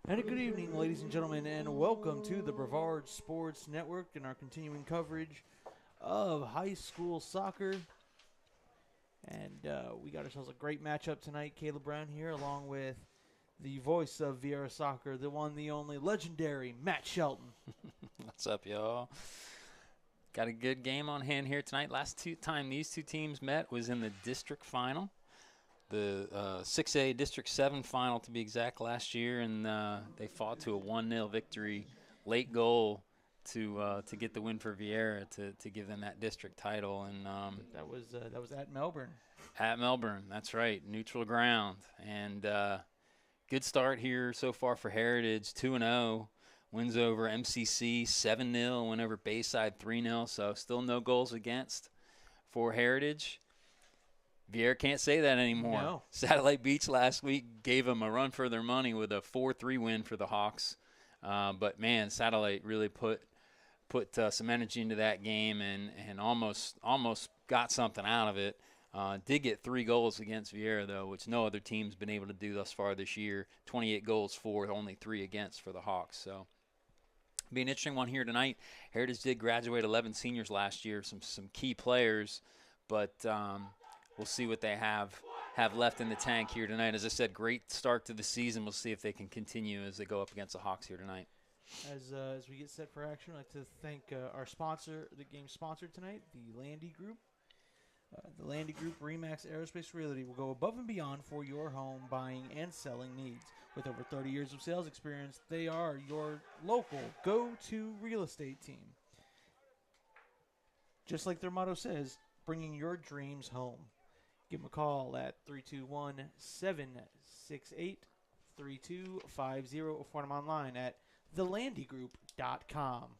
And a good evening, ladies and gentlemen, and welcome to the Brevard Sports Network and our continuing coverage of high school soccer. And we got ourselves a great matchup tonight. Caleb Brown here, along with the voice of Viera Soccer, the one, the only, legendary Matt Shelton. What's up, y'all? Got a good game on hand here tonight. Time these two teams met was in the district final, the 6A District 7 final to be exact last year, and they fought to a 1-0 victory, late goal to get the win for Viera to give them that district title. And That was at Melbourne. at Melbourne, that's right, neutral ground. And good start here so far for Heritage, 2-0. Wins over MCC 7-0, win over Bayside 3-0, so still no goals against for Heritage. Viera can't say that anymore. No. Satellite Beach last week gave them a run for their money with a 4-3 win for the Hawks. But, man, Satellite really put some energy into that game and almost got something out of it. Did get 3 goals against Viera, though, which no other team's been able to do thus far this year. 28 goals for, only 3 against for the Hawks. So be an interesting one here tonight. Heritage did graduate 11 seniors last year, some key players, but we'll see what they have left in the tank here tonight. As I said, great start to the season. We'll see if they can continue as they go up against the Hawks here tonight. As we get set for action, I'd like to thank our sponsor, the game sponsor tonight, the Landy Group. The Landy Group Remax Aerospace Realty will go above and beyond for your home buying and selling needs. With over 30 years of sales experience, they are your local go-to real estate team. Just like their motto says, bringing your dreams home. Give them a call at 321-768-3250 or find them online at thelandygroup.com.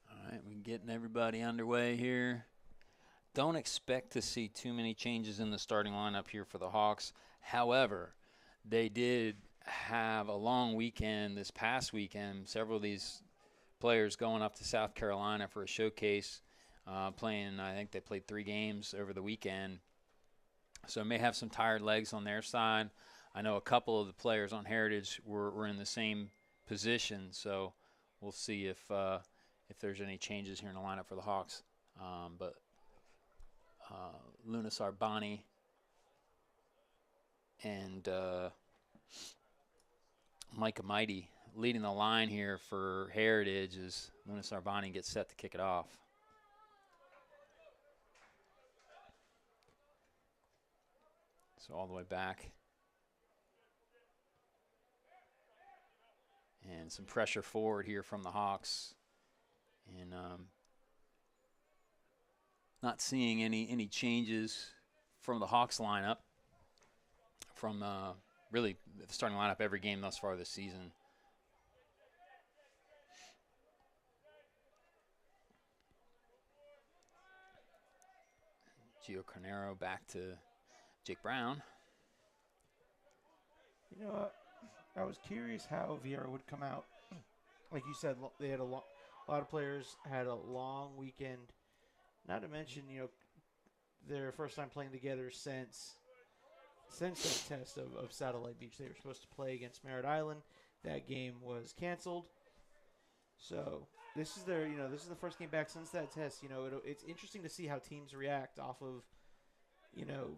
All right, we're getting everybody underway here. Don't expect to see too many changes in the starting lineup here for the Hawks. However, they did have a long weekend this past weekend. Several of these players going up to South Carolina for a showcase, playing, I think they played 3 games over the weekend. So may have some tired legs on their side. I know a couple of the players on Heritage were in the same position, so we'll see if there's any changes here in the lineup for the Hawks. But Luna Sarbani and Micah Mighty leading the line here for Heritage as Luna Sarbani gets set to kick it off. So all the way back. And some pressure forward here from the Hawks. And not seeing any changes from the Hawks lineup from really the starting lineup every game thus far this season. Gio Carnero back to Jake Brown. You know, I was curious how Viera would come out. Like you said, they had a lot of players had a long weekend. Not to mention, their first time playing together since that test of Satellite Beach. They were supposed to play against Merritt Island. That game was canceled. So this is this is the first game back since that test. It's interesting to see how teams react off of,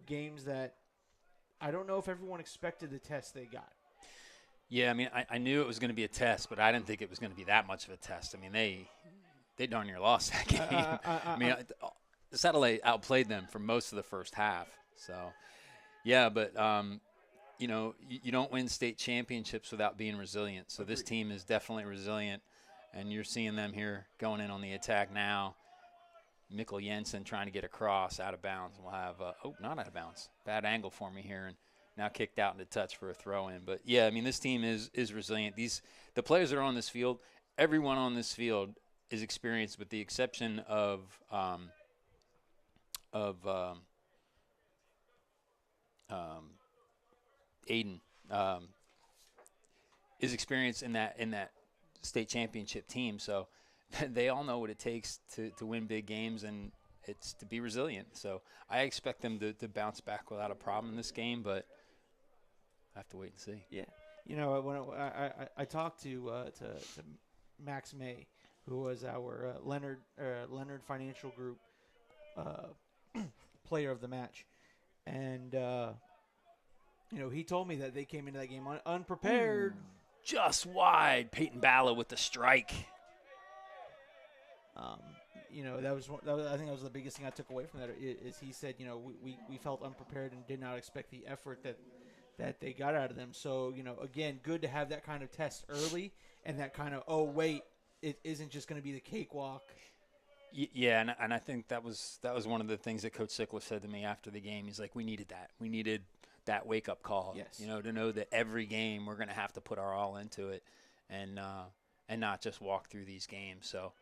games that I don't know if everyone expected the test they got. Yeah, I mean, I knew it was going to be a test, but I didn't think it was going to be that much of a test. I mean, they darn near lost that game. I mean, Satellite outplayed them for most of the first half. So, yeah, but, you don't win state championships without being resilient. So this team is definitely resilient, and you're seeing them here going in on the attack now. Mikkel Jensen trying to get across out of bounds. We'll have, not out of bounds. Bad angle for me here, and now kicked out into touch for a throw-in. But, yeah, I mean, this team is resilient. The players that are on this field, everyone on this field is experienced with the exception of Aiden is experienced in that state championship team. So they all know what it takes to win big games, and it's to be resilient. So I expect them to bounce back without a problem in this game, but I have to wait and see. Yeah. You know, when I talked to Max May, who was our Leonard Financial Group uh, player of the match, and you know, he told me that they came into that game unprepared. Just wide. Peyton Balla with the strike. Um, you know, I think that was the biggest thing I took away from that is he said, you know, we felt unprepared and did not expect the effort that they got out of them. So, you know, again, good to have that kind of test early and that kind of, oh, wait, it isn't just going to be the cakewalk. Yeah, and I think that was one of the things that Coach Sickler said to me after the game. He's like, we needed that. We needed that wake-up call, yes. You know, to know that every game we're going to have to put our all into it and not just walk through these games. So,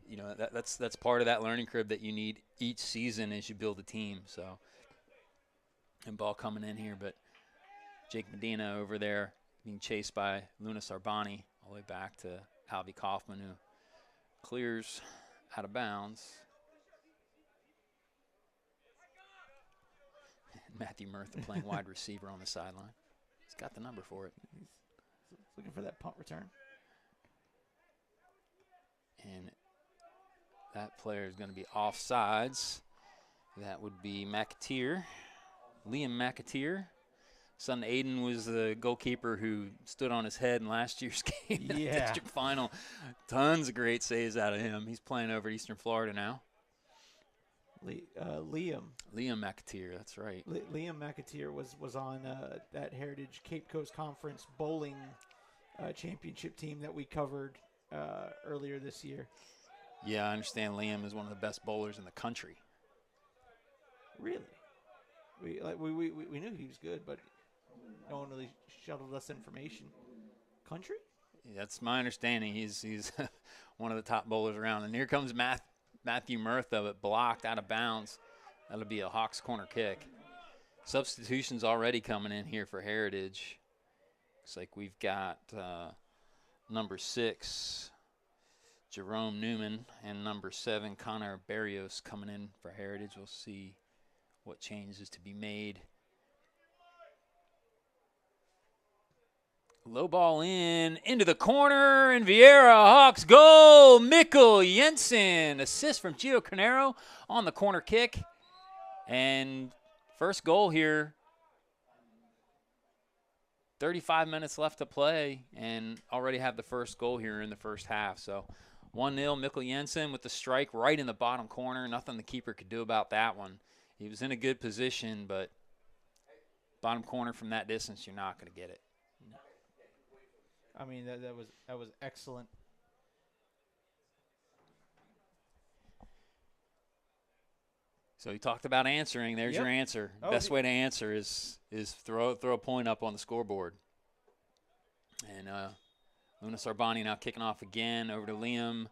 you know, that's part of that learning curve that you need each season as you build a team. So, and ball coming in here, but Jake Medina over there being chased by Lunas Arbani all the way back to Alvy Kaufman, who clears out of bounds. Matthew Murtha playing wide receiver on the sideline. He's got the number for it. He's looking for that punt return. And that player is going to be offsides. That would be McAteer, Liam McAteer. Son Aiden was the goalkeeper who stood on his head in last year's game in the district final. Tons of great saves out of him. He's playing over at Eastern Florida now. Liam McAteer, that's right. Liam McAteer was on that Heritage Cape Coast Conference bowling championship team that we covered earlier this year. Yeah, I understand Liam is one of the best bowlers in the country. Really? We knew he was good, but no one really shuttled us information. Country? Yeah, that's my understanding. He's one of the top bowlers around. And here comes Matthew Murtha, but blocked out of bounds. That'll be a Hawks corner kick. Substitutions already coming in here for Heritage. Looks like we've got number 6, Jerome Newman, and number 7, Connor Barrios coming in for Heritage. We'll see what changes to be made. Low ball into the corner, and Viera, Hawks goal. Mikkel Jensen, assist from Gio Carnero on the corner kick. And first goal here, 35 minutes left to play, and already have the first goal here in the first half. So 1-0, Mikkel Jensen with the strike right in the bottom corner. Nothing the keeper could do about that one. He was in a good position, but bottom corner from that distance, you're not going to get it. No. I mean, that was excellent. So you talked about answering. There's your answer. Best way to answer is throw a point up on the scoreboard. And Lunas Arbani now kicking off again over to Liam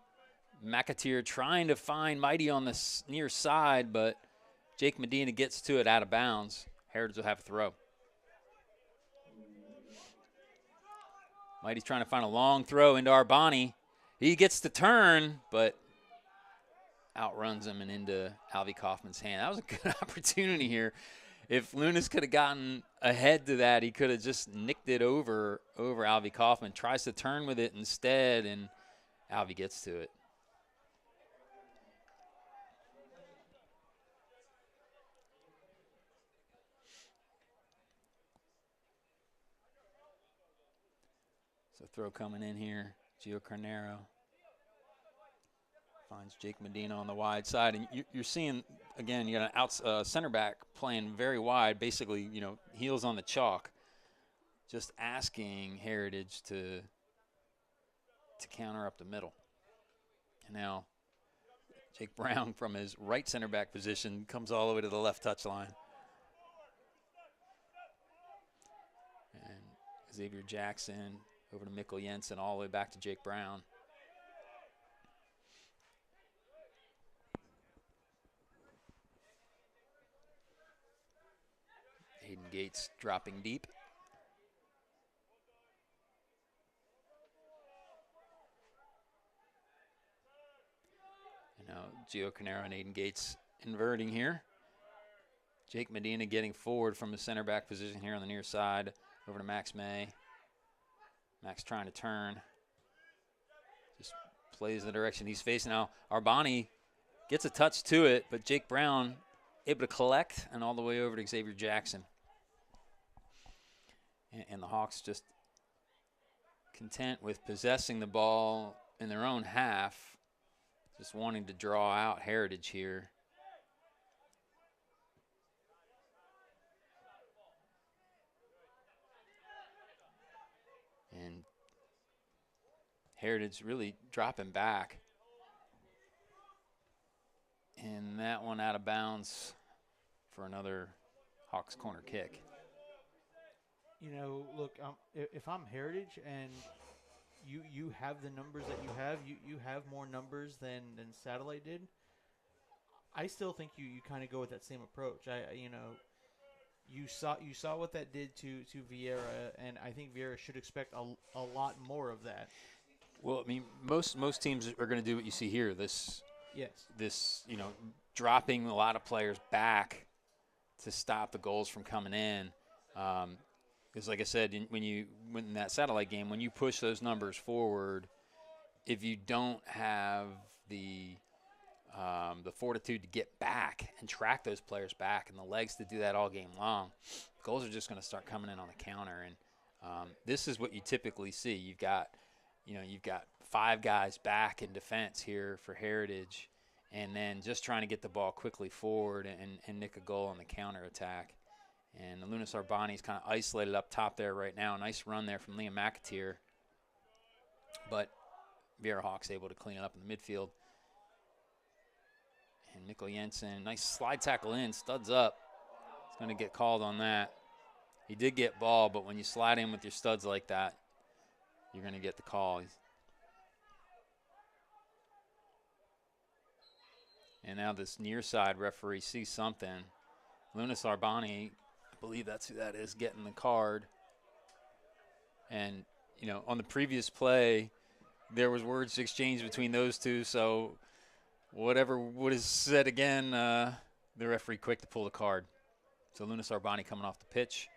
McAteer, trying to find Mighty on the near side, but Jake Medina gets to it out of bounds. Heritage will have a throw. Mighty's trying to find a long throw into Arbani. He gets the turn, but outruns him and into Alvy Kaufman's hand. That was a good opportunity here. If Lunas could have gotten ahead to that, he could have just nicked it over Alvy Kaufman. Tries to turn with it instead, and Alvy gets to it. So throw coming in here. Gio Carnero finds Jake Medina on the wide side. And you're seeing, again, you got an center back playing very wide, basically, you know, heels on the chalk. Just asking Heritage to counter up the middle. And now Jake Brown from his right center back position comes all the way to the left touch line. And Xavier Jackson over to Mikkel Jensen, all the way back to Jake Brown. Hayden Gates dropping deep. And now Gio Carnero and Hayden Gates inverting here. Jake Medina getting forward from the center back position here on the near side. Over to Max May. Max trying to turn. Just plays in the direction he's facing. Now, Arbani gets a touch to it, but Jake Brown able to collect and all the way over to Xavier Jackson. And the Hawks just content with possessing the ball in their own half, just wanting to draw out Heritage here. And Heritage really dropping back. And that one out of bounds for another Hawks corner kick. You know, look, if I'm Heritage and you have the numbers that you have more numbers than Satellite did, I still think you kind of go with that same approach. You saw what that did to Viera, and I think Viera should expect a lot more of that. Well, I mean, most teams are going to do what you see here. This, dropping a lot of players back to stop the goals from coming in. Because, like I said, when in that Satellite game, when you push those numbers forward, if you don't have the fortitude to get back and track those players back and the legs to do that all game long, goals are just going to start coming in on the counter. And this is what you typically see. You've got 5 guys back in defense here for Heritage, and then just trying to get the ball quickly forward and nick a goal on the counter attack. And Lunas Arbani's kind of isolated up top there right now. Nice run there from Liam McAteer. But Viera Hawks able to clean it up in the midfield. And Mikkel Jensen, nice slide tackle in, studs up. He's going to get called on that. He did get ball, but when you slide in with your studs like that, you're going to get the call. And now this near side referee sees something. Lunas Arbani, I believe that's who that is, getting the card. And, on the previous play, there was words exchanged between those two, so whatever is said again, the referee quick to pull the card. So Lunas Arbani coming off the pitch,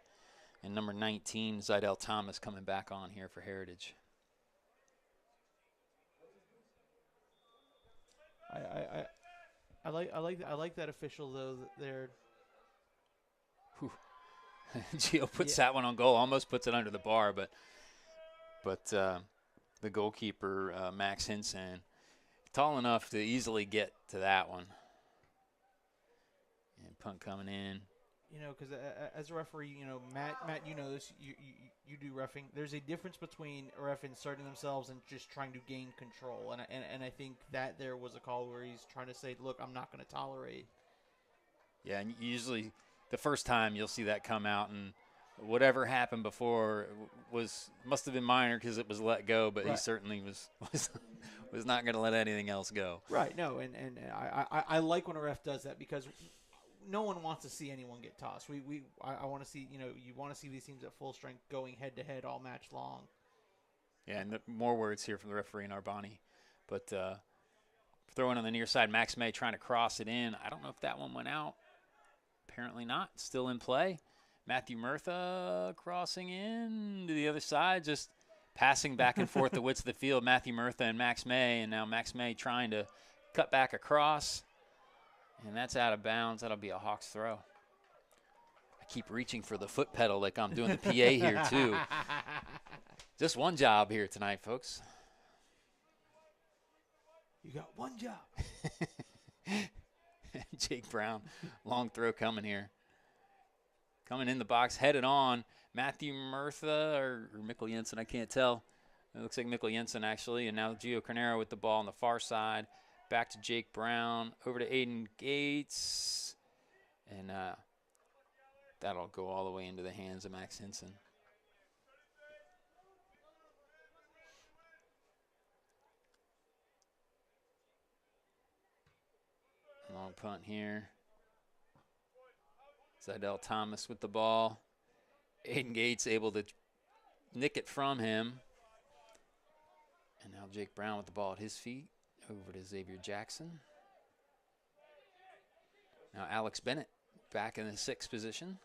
and number 19, Zidell Thomas, coming back on here for Heritage. I like that official though. There. Gio puts that one on goal, almost puts it under the bar, but the goalkeeper Max Hinson, tall enough to easily get to that one. And punt coming in. Because as a referee, Matt, you know this. You do reffing. There's a difference between a ref inserting themselves and just trying to gain control. And I think that there was a call where he's trying to say, look, I'm not going to tolerate. Yeah, and usually the first time you'll see that come out, and whatever happened before must have been minor because it was let go, but right. He certainly was not going to let anything else go. Right. No, and I like when a ref does that because no one wants to see anyone get tossed. I want to see, you want to see these teams at full strength going head to head all match long. Yeah, and more words here from the referee in Arbani, but throwing on the near side, Max May trying to cross it in. I don't know if that one went out. Apparently not. Still in play. Matthew Murtha crossing in to the other side, just passing back and forth the width of the field. Matthew Murtha and Max May, and now Max May trying to cut back across, and that's out of bounds. That'll be a Hawks throw. I keep reaching for the foot pedal like I'm doing the PA here too. Just one job here tonight, folks. You got one job. Jake Brown, long throw coming here. Coming in the box, headed on. Matthew Murtha or Mikkel Jensen, I can't tell. It looks like Mikkel Jensen, actually. And now Gio Carnero with the ball on the far side. Back to Jake Brown. Over to Aiden Gates. And that'll go all the way into the hands of Max Hinson. Long punt here. Zidell Thomas with the ball. Aiden Gates able to nick it from him. And now Jake Brown with the ball at his feet. Over to Xavier Jackson. Now Alex Bennett back in the 6th position.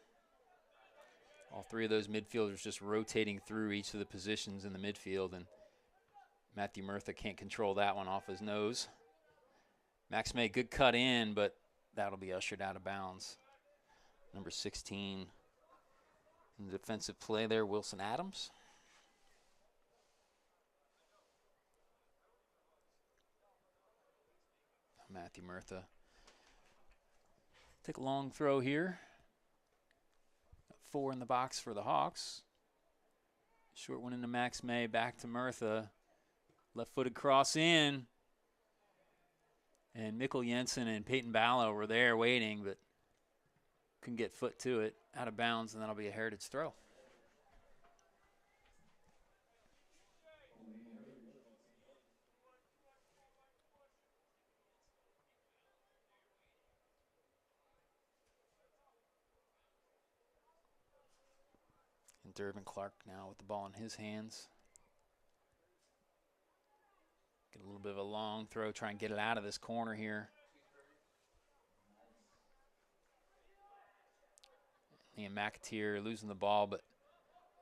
All three of those midfielders just rotating through each of the positions in the midfield, and Matthew Murtha can't control that one off his nose. Max May, good cut in, but that'll be ushered out of bounds. Number 16 in the defensive play there, Wilson Adams. Matthew Murtha. Take a long throw here. 4 in the box for the Hawks. Short one into Max May, back to Murtha. Left-footed cross in. And Mikkel Jensen and Peyton Ballo were there waiting, but couldn't get foot to it. Out of bounds, and that'll be a Heritage throw. And Durbin Clark now with the ball in his hands. Get a little bit of a long throw, try and get it out of this corner here. Ian McAteer losing the ball, but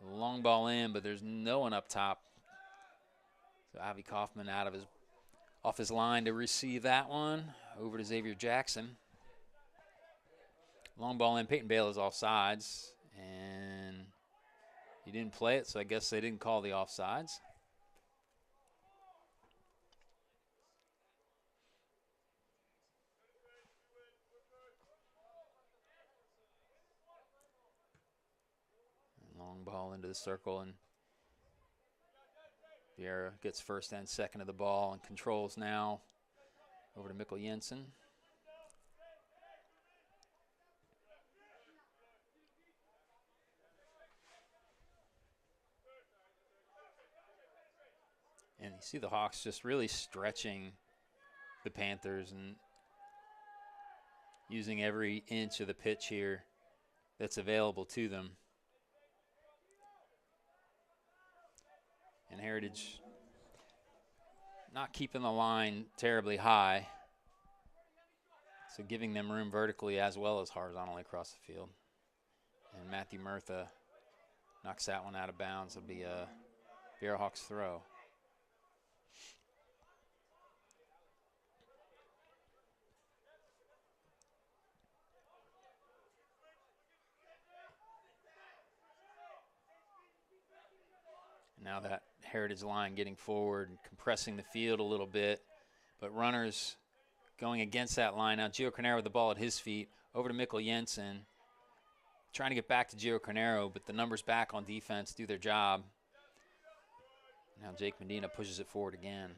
long ball in, but there's no one up top. So Avi Kaufman off his line to receive that one. Over to Xavier Jackson. Long ball in, Peyton Bale is offsides, and he didn't play it, so I guess they didn't call the offsides. Long ball into the circle, and Viera gets first and second of the ball and controls now. Over to Mikkel Jensen. And you see the Hawks just really stretching the Panthers and using every inch of the pitch here that's available to them. And Heritage not keeping the line terribly high, so giving them room vertically as well as horizontally across the field. And Matthew Murtha knocks that one out of bounds. It'll be a Viera Hawks throw. Now that Heritage line getting forward and compressing the field a little bit, but runners going against that line. Now Gio Carnero with the ball at his feet, over to Mikkel Jensen, trying to get back to Gio Carnero, but the numbers back on defense do their job. Now Jake Medina pushes it forward again.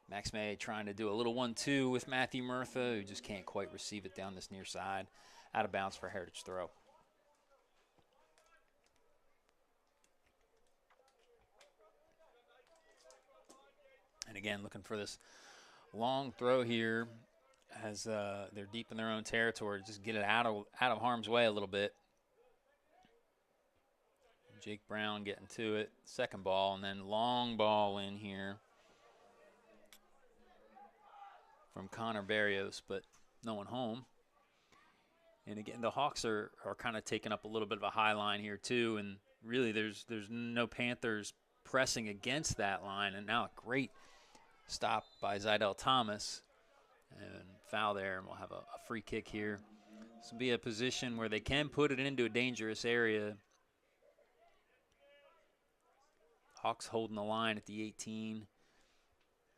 Max May trying to do a little 1-2 with Matthew Murtha, who just can't quite receive it down this near side. Out of bounds for Heritage throw. And again, looking for this long throw here as they're deep in their own territory. Just get it out of harm's way a little bit. Jake Brown getting to it. Second ball, and then long ball in here from Connor Barrios, but no one home. And again, the Hawks are kind of taking up a little bit of a high line here too, and really there's no Panthers pressing against that line. And now a great stop by Zydell Thomas, and foul there, and we'll have a free kick here. This will be a position where they can put it into a dangerous area. Hawks holding the line at the 18.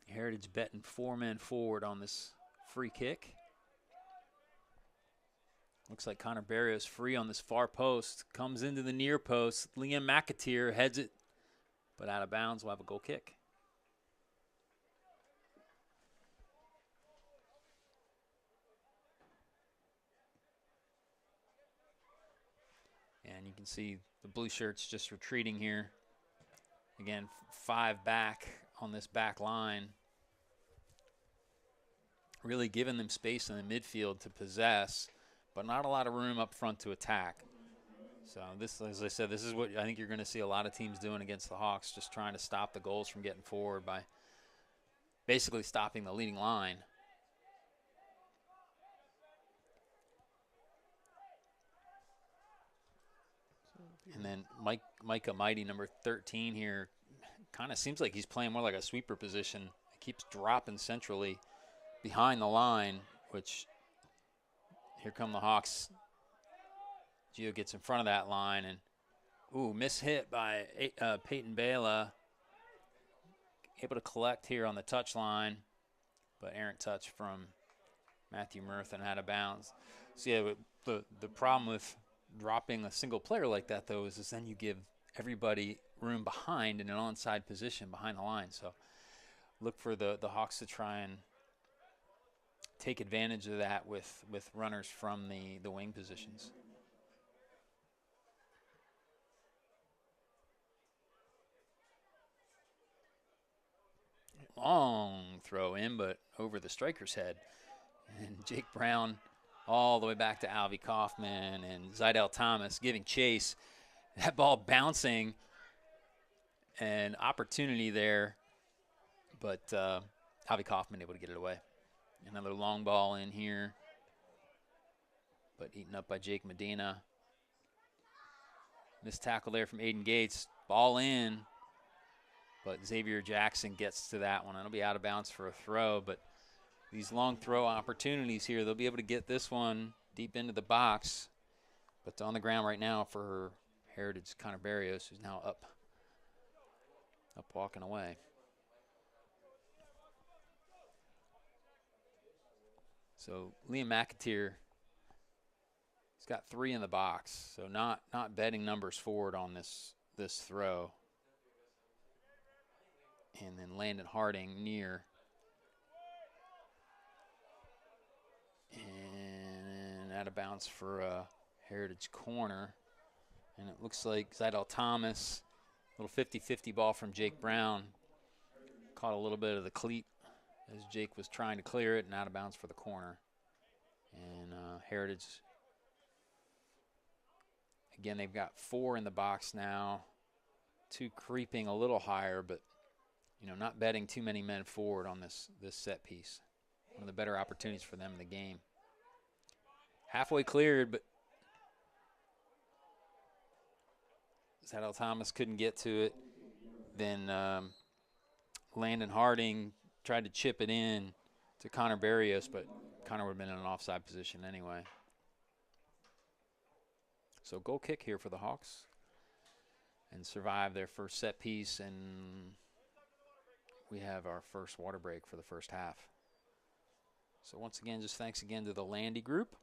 Heritage betting 4 men forward on this free kick. Looks like Connor Barrios free on this far post. Comes into the near post. Liam McAteer heads it, but out of bounds. We'll have a goal kick. And you can see the blue shirts just retreating here. Again, 5 back on this back line. Really giving them space in the midfield to possess, but not a lot of room up front to attack. So this, as I said, this is what I think you're going to see a lot of teams doing against the Hawks, just trying to stop the goals from getting forward by basically stopping the leading line. And then Micah Mighty, number 13 here, kind of seems like he's playing more like a sweeper position. He keeps dropping centrally behind the line, which here come the Hawks. Gio gets in front of that line, and mishit by Peyton Bela. Able to collect here on the touch line, but errant touch from Matthew Murthan out of bounds. So yeah, the problem with dropping a single player like that, though, is then you give everybody room behind in an onside position behind the line. So look for the Hawks to try and take advantage of that with runners from the wing positions. Long throw in, but over the striker's head. And Jake Brown all the way back to Alvy Kaufman and Zydell Thomas giving chase. That ball bouncing, and opportunity there, but Alvy Kaufman able to get it away. Another long ball in here, but eaten up by Jake Medina. Missed tackle there from Aiden Gates. Ball in, but Xavier Jackson gets to that one. It'll be out of bounds for a throw, but these long throw opportunities here, they'll be able to get this one deep into the box. But on the ground right now for Heritage, Connor Barrios, who's now up walking away. So Liam McAteer, he's got 3 in the box, so not betting numbers forward on this throw. And then Landon Harding near. And out of bounds for a Heritage corner. And it looks like Zydell Thomas, little 50-50 ball from Jake Brown. Caught a little bit of the cleat as Jake was trying to clear it, and out of bounds for the corner. And Heritage, again, they've got 4 in the box now. 2 creeping a little higher, but not betting too many men forward on this set piece. One of the better opportunities for them in the game. Halfway cleared, but Zydell Thomas couldn't get to it. Then Landon Harding tried to chip it in to Connor Barrios, but Connor would have been in an offside position anyway. So goal kick here for the Hawks, and survive their first set piece, and we have our first water break for the first half. So once again, just thanks again to the Landy Group.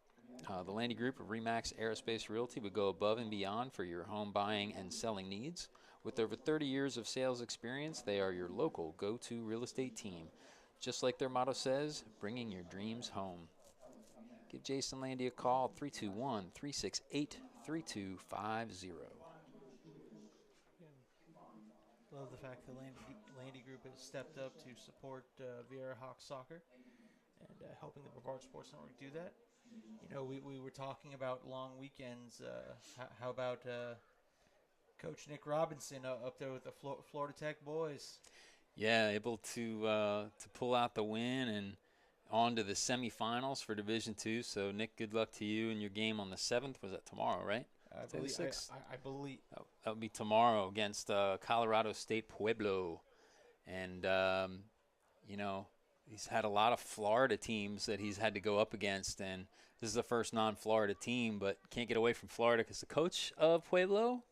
The Landy Group of RE/MAX Aerospace Realty would go above and beyond for your home buying and selling needs. With over 30 years of sales experience, they are your local go-to real estate team. Just like their motto says, bringing your dreams home. Give Jason Landy a call, 321-368-3250. Love the fact that Landy Group has stepped up to support Viera Hawks soccer and helping the Brevard Sports Network do that. We were talking about long weekends. How about Coach Nick Robinson up there with the Florida Tech boys? Yeah, able to pull out the win and on to the semifinals for Division II. So, Nick, good luck to you in your game on the 7th. Was that tomorrow, right? I believe. That would be tomorrow against Colorado State Pueblo. And, he's had a lot of Florida teams that he's had to go up against, and this is the first non-Florida team, but can't get away from Florida because the coach of Pueblo,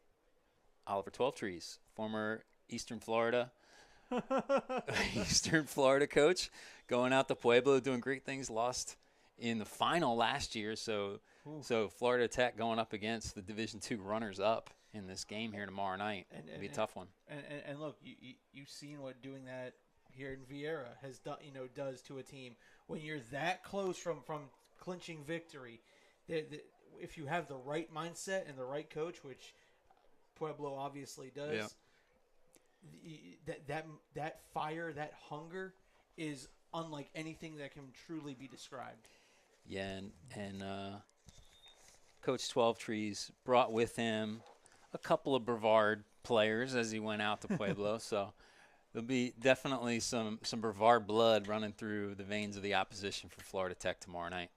Oliver Twelvetrees, former Eastern Florida coach, going out to Pueblo, doing great things, lost in the final last year, so Florida Tech going up against the Division II runners-up in this game here tomorrow night. It'll be a tough one. And look, you've seen what doing that here in Viera has done, does to a team when you're that close from clinching victory. If you have the right mindset and the right coach, which Pueblo obviously does, that fire, that hunger is unlike anything that can truly be described. Yeah, and Coach Twelvetrees brought with him a couple of Brevard players as he went out to Pueblo, so there'll be definitely some Brevard blood running through the veins of the opposition for Florida Tech tomorrow night.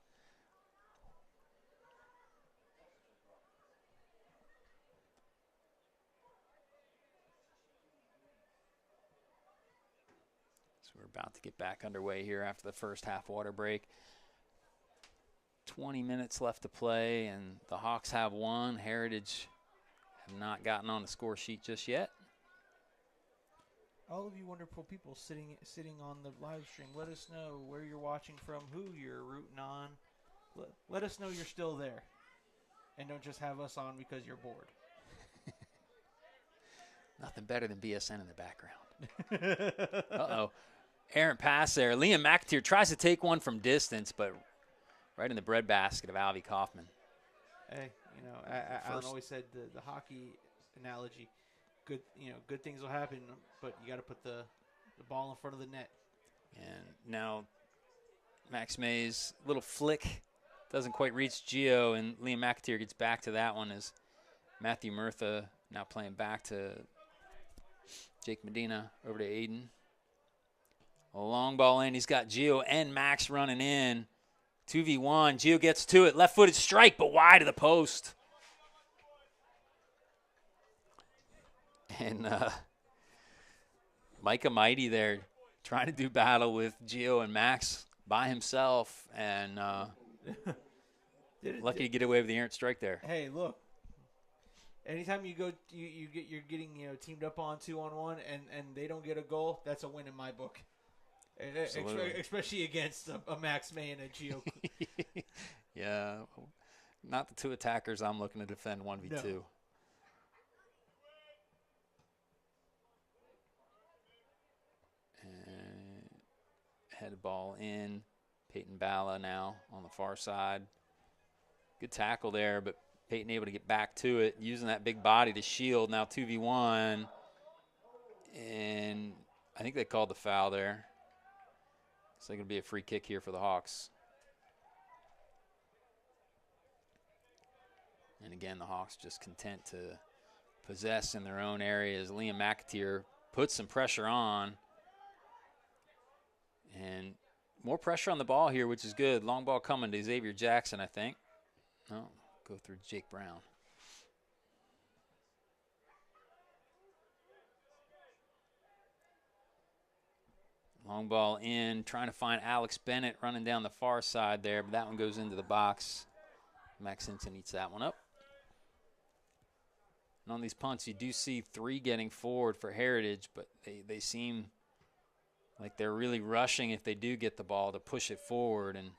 So we're about to get back underway here after the first half water break. 20 minutes left to play, and the Hawks have won. Heritage have not gotten on the score sheet just yet. All of you wonderful people sitting on the live stream, let us know where you're watching from, who you're rooting on. Let us know you're still there. And don't just have us on because you're bored. Nothing better than BSN in the background. Uh-oh. Errant pass there. Liam McAteer tries to take one from distance, but right in the breadbasket of Alvy Kaufman. Hey, Alan always said the hockey analogy, good things will happen, but you got to put the ball in front of the net. And now Max Mays, little flick, doesn't quite reach Gio, and Liam McAteer gets back to that one as Matthew Murtha now playing back to Jake Medina, over to Aiden. A long ball in. He's got Gio and Max running in. 2v1. Gio gets to it. Left-footed strike, but wide of the post. And Micah Mighty there trying to do battle with Gio and Max by himself. And lucky to get away with the errant strike there. Hey, look. Anytime you're getting teamed up on 2-on-1 and they don't get a goal, that's a win in my book. Especially against a Max May and a Gio. Yeah, not the two attackers I'm looking to defend 1v2. No. And head ball in. Peyton Bala now on the far side. Good tackle there, but Peyton able to get back to it, using that big body to shield. Now 2v1. And I think they called the foul there. So going to be a free kick here for the Hawks. And again, the Hawks just content to possess in their own area as Liam McAteer puts some pressure on. And more pressure on the ball here, which is good. Long ball coming to Xavier Jackson, I think. No, go through Jake Brown. Long ball in, trying to find Alex Bennett running down the far side there, but that one goes into the box. Max Hinton eats that one up. And on these punts, you do see 3 getting forward for Heritage, but they seem like they're really rushing if they do get the ball to push it forward, and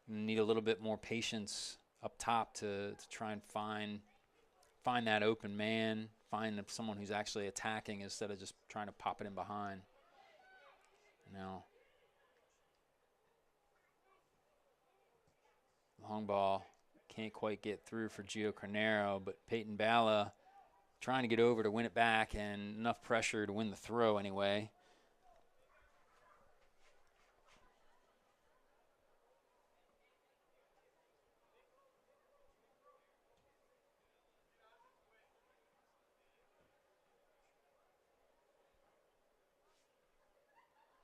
need a little bit more patience up top to try and find that open man, find someone who's actually attacking instead of just trying to pop it in behind. Now, long ball can't quite get through for Gio Carnero, but Peyton Bala trying to get over to win it back, and enough pressure to win the throw anyway.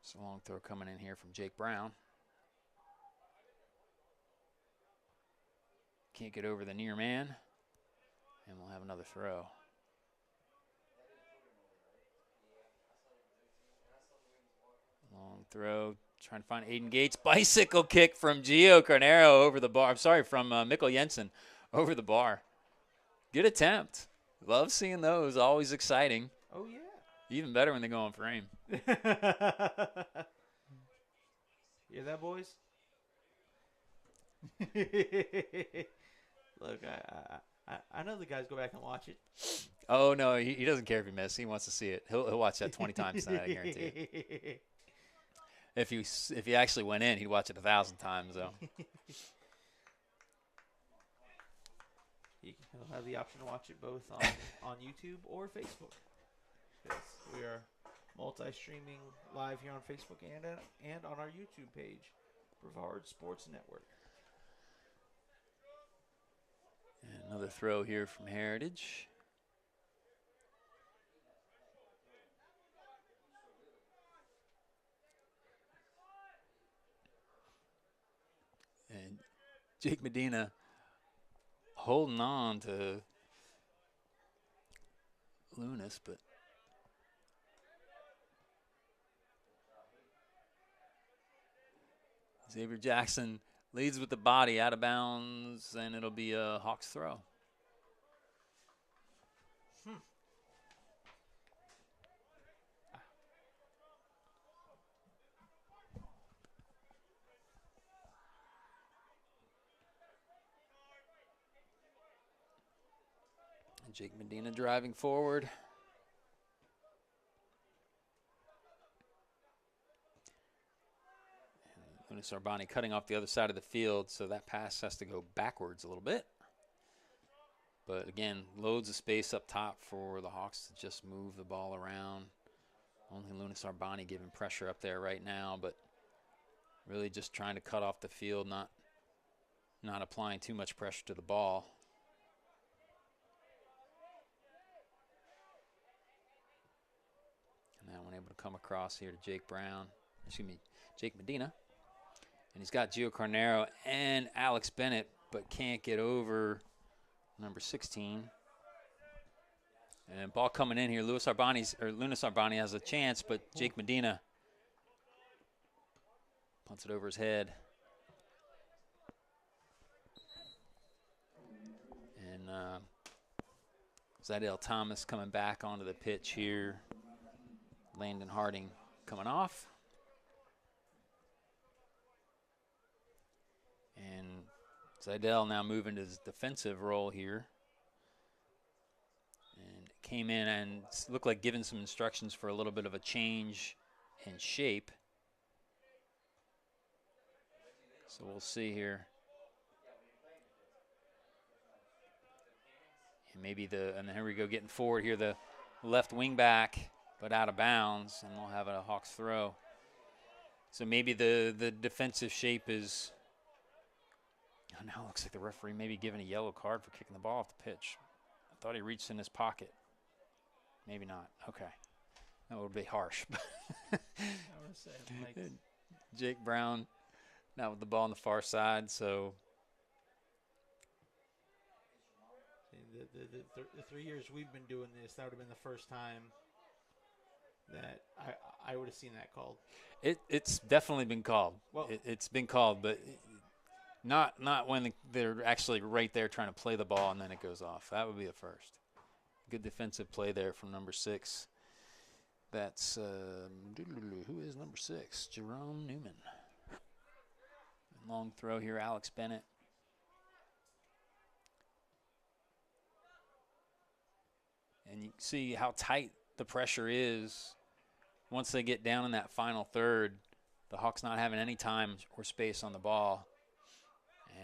It's a long throw coming in here from Jake Brown. Can't get over the near man, and we'll have another throw. Long throw, trying to find Aiden Gates. Bicycle kick from Gio Carnero over the bar. I'm sorry, from Mikkel Jensen over the bar. Good attempt. Love seeing those. Always exciting. Oh, yeah. Even better when they go on frame. Hear that, boys? Look, I know the guys go back and watch it. Oh, no, he doesn't care if you miss. He wants to see it. He'll watch that 20 times tonight, I guarantee you. If he actually went in, he'd watch it 1,000 times, though. He'll have the option to watch it both on YouTube or Facebook. We are multi-streaming live here on Facebook and on our YouTube page, Brevard Sports Network. And another throw here from Heritage. And Jake Medina holding on to Lunas, but Xavier Jackson leads with the body out of bounds, and it'll be a Hawks throw. And Jake Medina driving forward. Lunas Arbani cutting off the other side of the field, so that pass has to go backwards a little bit. But again, loads of space up top for the Hawks to just move the ball around. Only Lunas Arbani giving pressure up there right now, but really just trying to cut off the field, not applying too much pressure to the ball. And that one able to come across here to Jake Medina. And he's got Gio Carnero and Alex Bennett, but can't get over number 16. And ball coming in here. Lunas Arbani has a chance, but Jake Medina punts it over his head. And Zydell Thomas coming back onto the pitch here. Landon Harding coming off. And Zydell now moving to his defensive role here. And came in and looked like giving some instructions for a little bit of a change in shape. So we'll see here. And and here we go getting forward here, the left wing back, but out of bounds, and we'll have a Hawks throw. So maybe the defensive shape is, now it looks like the referee may be giving a yellow card for kicking the ball off the pitch. I thought he reached in his pocket. Maybe not. Okay. That would be harsh. I would say, Jake Brown now with the ball on the far side, so. The 3 years we've been doing this, that would have been the first time that I would have seen that called. It's definitely been called. Well, it's been called, but not when they're actually right there trying to play the ball and then it goes off. That would be the first. Good defensive play there from number 6. That's who is number 6? Jerome Newman. Long throw here, Alex Bennett. And you see how tight the pressure is once they get down in that final third. The Hawks not having any time or space on the ball.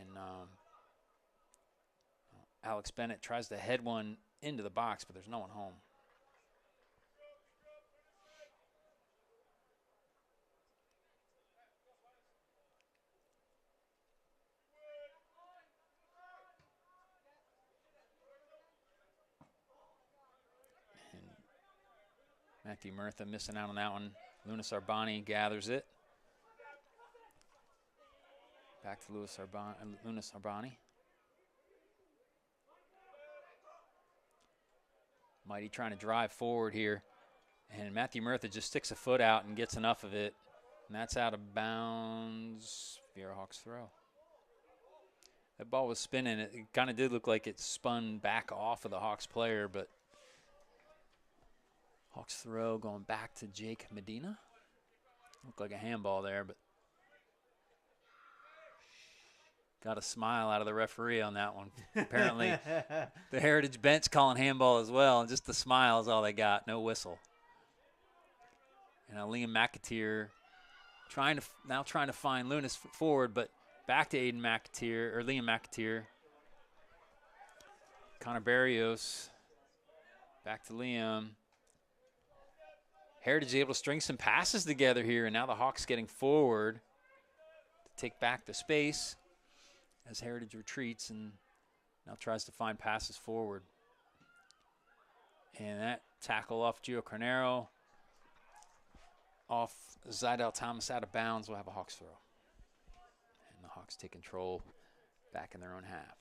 And Alex Bennett tries to head one into the box, but there's no one home. And Matthew Murtha missing out on that one. Lunas Arbani gathers it. Back to Lunas Arbani. Mighty trying to drive forward here. And Matthew Murtha just sticks a foot out and gets enough of it. And that's out of bounds. Viera Hawks throw. That ball was spinning. It kind of did look like it spun back off of the Hawks player, but Hawks throw going back to Jake Medina. Looked like a handball there, but got a smile out of the referee on that one. Apparently, the Heritage bench calling handball as well, and just the smile is all they got, no whistle. And now Liam McAteer trying to find Lunas forward, but back to Liam McAteer. Connor Barrios back to Liam. Heritage able to string some passes together here, and now the Hawks getting forward to take back the space as Heritage retreats and now tries to find passes forward. And that tackle off Gio Carnero, off Zydell Thomas out of bounds, will have a Hawks throw. And the Hawks take control back in their own half.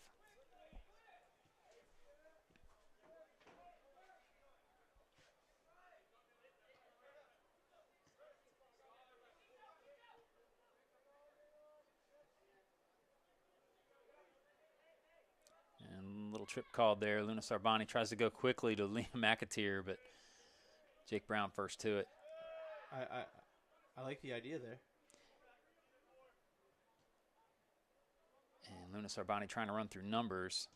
trip called there. Luna Sarbani tries to go quickly to Liam McAteer, but Jake Brown first to it. I like the idea there. And Luna Sarbani trying to run through numbers.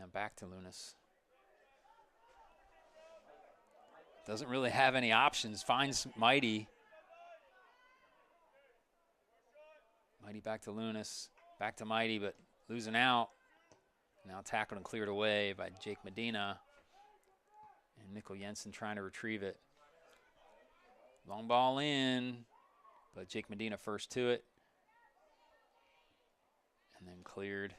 And back to Lunas. Doesn't really have any options. Finds Mighty. Mighty back to Lunas. Back to Mighty, but losing out. Now tackled and cleared away by Jake Medina. And Mikkel Jensen trying to retrieve it. Long ball in, but Jake Medina first to it. And then cleared.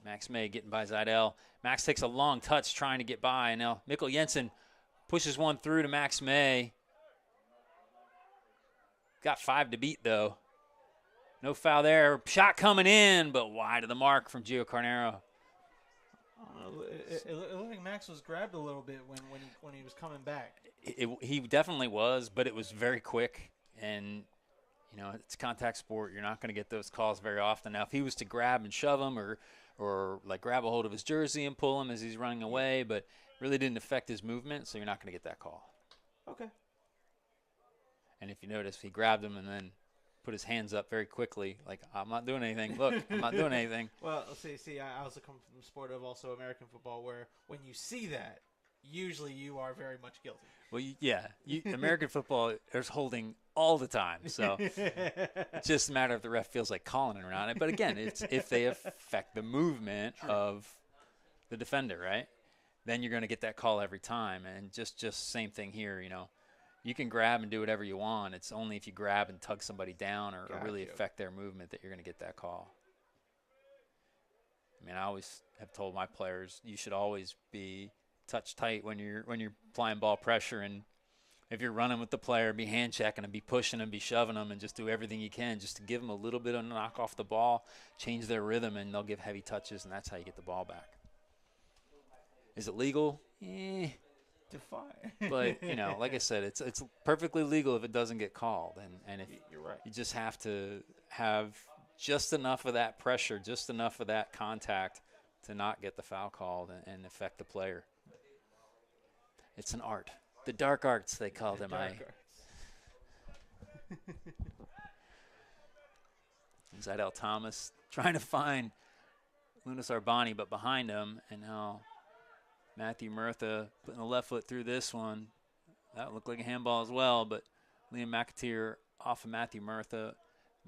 Max May getting by Zidell. Max takes a long touch trying to get by. And now Mikkel Jensen pushes one through to Max May. Got 5 to beat, though. No foul there. Shot coming in, but wide of the mark from Gio Carnero. It looked like Max was grabbed a little bit when he was coming back. He definitely was, but it was very quick. And, you know, it's contact sport. You're not going to get those calls very often. Now, if he was to grab and shove him or like grab a hold of his jersey and pull him as he's running away, but really didn't affect his movement, so you're not going to get that call. Okay. And if you notice, he grabbed him and then put his hands up very quickly, like, I'm not doing anything. Look, I'm not doing anything. Well, see, I also come from the sport of also American football, where when you see that, usually you are very much guilty. Well, American football, there's holding all the time, so it's just a matter if the ref feels like calling it or not. But again, it's if they affect the movement of the defender, right? Then you're going to get that call every time. And just same thing here, you know. You can grab and do whatever you want. It's only if you grab and tug somebody down or really affect their movement that you're going to get that call. I mean, I always have told my players you should always be touch tight when you're applying ball pressure, and if you're running with the player, be hand checking and be pushing and be shoving them and just do everything you can just to give them a little bit of a knock off the ball, change their rhythm, and they'll give heavy touches, and that's how you get the ball back. Is it legal? Define. But, you know, like I said, it's perfectly legal if it doesn't get called. And if you're right, you just have to have just enough of that pressure, just enough of that contact to not get the foul called and affect the player. It's an art. The dark arts, they call them. Zidell Thomas trying to find Luna Sarbani, but behind him, and now Matthew Murtha putting the left foot through this one. That looked like a handball as well, but Liam McAteer off of Matthew Murtha.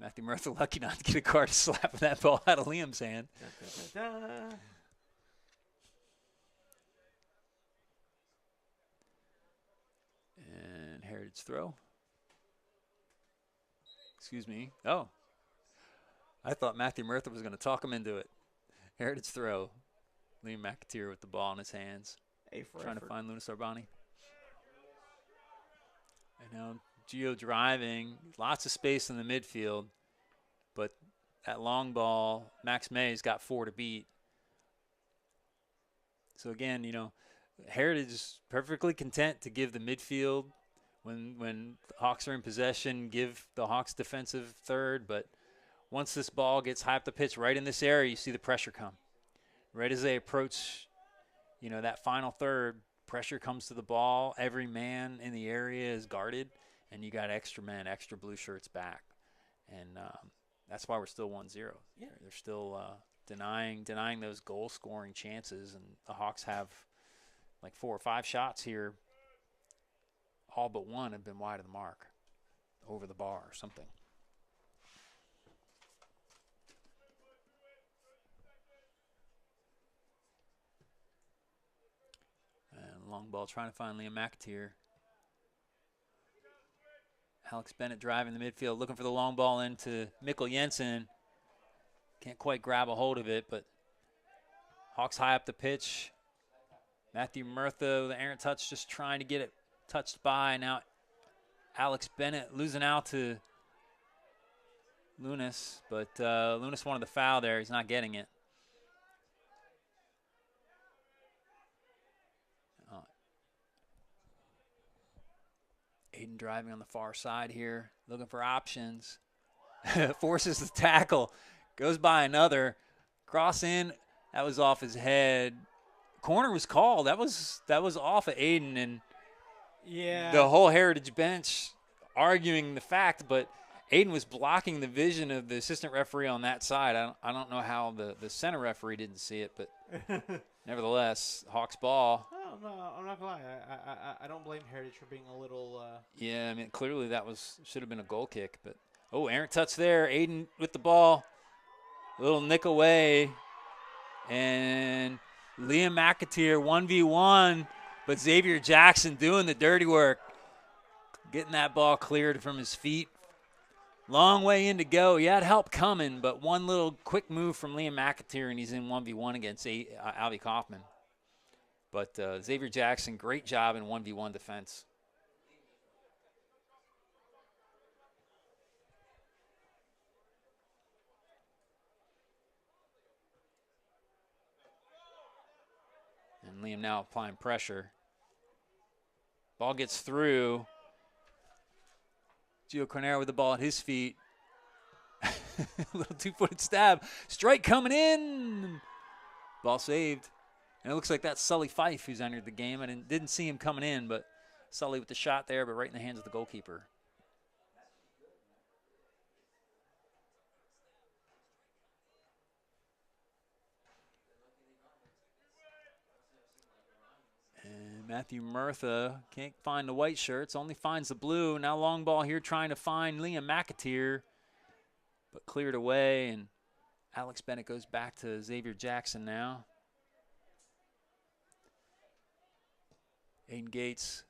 Matthew Murtha lucky not to get a card slapping that ball out of Liam's hand. And Heritage throw. Excuse me. Oh. I thought Matthew Murtha was going to talk him into it. Heritage throw. Liam McAteer with the ball in his hands. Trying to find Luna Sarbani. And now Gio driving. Lots of space in the midfield. But that long ball, Max May's got 4 to beat. So again, you know, Heritage is perfectly content to give the midfield when the Hawks are in possession, give the Hawks defensive third. But once this ball gets high up the pitch right in this area, you see the pressure come. Right as they approach, you know, that final third, pressure comes to the ball. Every man in the area is guarded, and you got extra men, extra blue shirts back. And that's why we're still 1-0. Yeah. They're still denying those goal-scoring chances, and the Hawks have like 4 or 5 shots here. All but one have been wide of the mark, over the bar or something. Long ball trying to find Liam McAteer. Alex Bennett driving the midfield, looking for the long ball into Mikkel Jensen. Can't quite grab a hold of it, but Hawks high up the pitch. Matthew Murtha with an errant touch, just trying to get it touched by. Now Alex Bennett losing out to Lunas, but Lunas wanted the foul there. He's not getting it. Aiden driving on the far side here, looking for options. Forces the tackle. Goes by another. Cross in. That was off his head. Corner was called. That was off of Aiden, and the whole Heritage bench arguing the fact, but Aiden was blocking the vision of the assistant referee on that side. I don't know how the center referee didn't see it, but nevertheless, Hawks ball. Oh, no, I'm not going to lie. I don't blame Heritage for being a little Yeah, I mean, clearly that should have been a goal kick. But, errant touch there. Aiden with the ball. A little nick away. And Liam McAteer 1v1, but Xavier Jackson doing the dirty work. Getting that ball cleared from his feet. Long way in to go. He had help coming, but one little quick move from Liam McAteer, and he's in 1v1 against Albie Kaufman. But Xavier Jackson, great job in 1v1 defense. And Liam now applying pressure. Ball gets through. Gio Cornero with the ball at his feet. A little two-footed stab. Strike coming in. Ball saved. And it looks like that's Sully Fife who's entered the game. I didn't see him coming in, but Sully with the shot there, but right in the hands of the goalkeeper. And Matthew Murtha can't find the white shirts, only finds the blue. Now long ball here trying to find Liam McAteer, but cleared away, and Alex Bennett goes back to Xavier Jackson now. Aiden Gates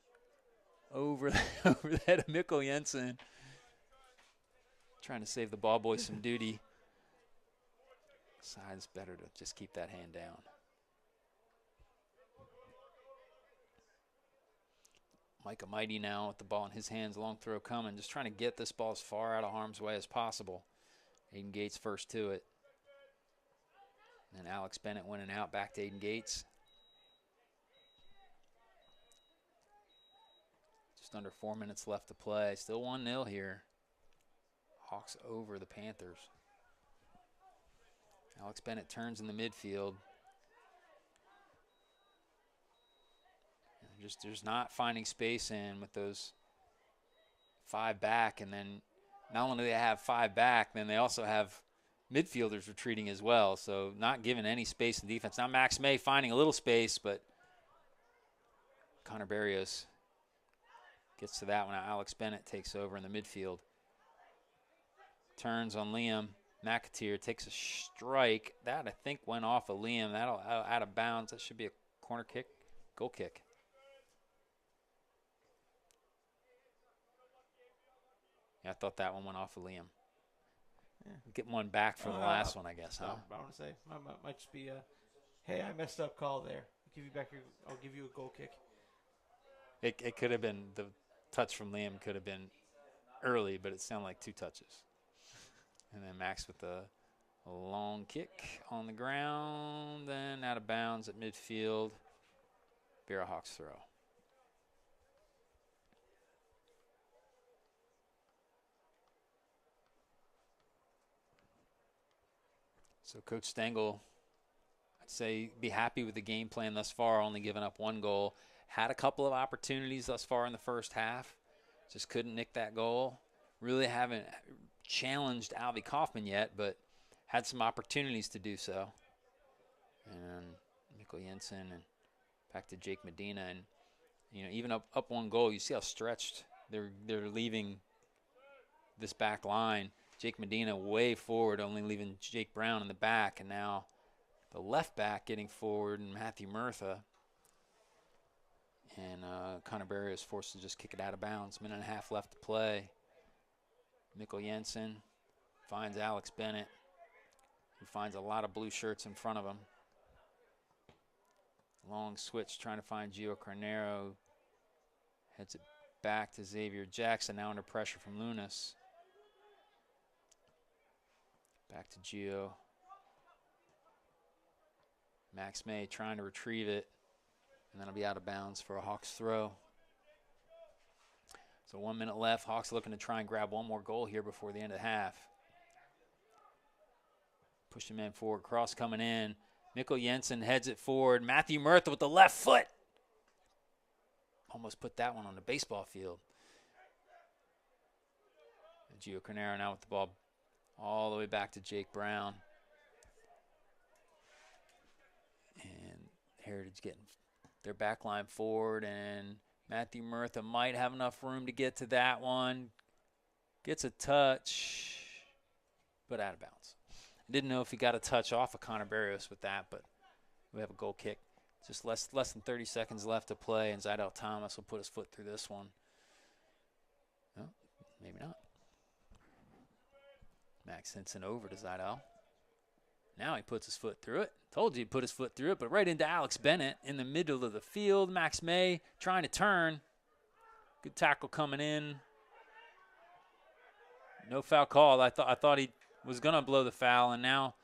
over the head of Mikkel Jensen. Trying to save the ball boys some duty. Side's better to just keep that hand down. Micah Mighty now with the ball in his hands, long throw coming, just trying to get this ball as far out of harm's way as possible. Aiden Gates first to it. And Alex Bennett winning out, back to Aiden Gates. Just under 4 minutes left to play. Still 1-0 here. Hawks over the Panthers. Alex Bennett turns in the midfield. Just not finding space in with those 5 back, and then not only do they have 5 back, then they also have midfielders retreating as well, so not giving any space in defense. Now Max May finding a little space, but Connor Barrios gets to that one. Now Alex Bennett takes over in the midfield. Turns on Liam. McAteer takes a strike. That, I think, went off of Liam. That'll out of bounds. That should be a corner kick, goal kick. Yeah, I thought that one went off of Liam. Yeah. Getting one back for the last one, I guess, huh? I want to say, might just be a, hey, I messed up call there. I'll give you a goal kick. It could have been, the touch from Liam could have been early, but it sounded like 2 touches. And then Max with a long kick on the ground, then out of bounds at midfield. Viera Hawks throw. So Coach Stengel, I'd say be happy with the game plan thus far, only giving up 1 goal. Had a couple of opportunities thus far in the first half. Just couldn't nick that goal. Really haven't challenged Albie Kaufman yet, but had some opportunities to do so. And Mikkel Jensen and back to Jake Medina. And, you know, even up 1 goal, you see how stretched they're leaving this back line. Jake Medina way forward, only leaving Jake Brown in the back. And now the left back getting forward, and Matthew Murtha. And Connor Barrios is forced to just kick it out of bounds. 1.5 minutes left to play. Mikkel Jensen finds Alex Bennett, who finds a lot of blue shirts in front of him. Long switch trying to find Gio Carnero. Heads it back to Xavier Jackson, now under pressure from Lunas. Back to Gio. Max May trying to retrieve it, and then it'll be out of bounds for a Hawks throw. So 1 minute left. Hawks looking to try and grab 1 more goal here before the end of the half. Push the man forward. Cross coming in. Mikkel Jensen heads it forward. Matthew Murtha with the left foot. Almost put that one on the baseball field. Gio Carnero now with the ball all the way back to Jake Brown. And Heritage getting their back line forward, and Matthew Murtha might have enough room to get to that one. Gets a touch, but out of bounds. I didn't know if he got a touch off of Connor Barrios with that, but we have a goal kick. Just less than 30 seconds left to play, and Zydell Thomas will put his foot through this one. No, maybe not. Max Henson over to Zydell. Now he puts his foot through it. Told you he'd put his foot through it, but right into Alex Bennett in the middle of the field. Max May trying to turn. Good tackle coming in. No foul call. I thought he was going to blow the foul, and now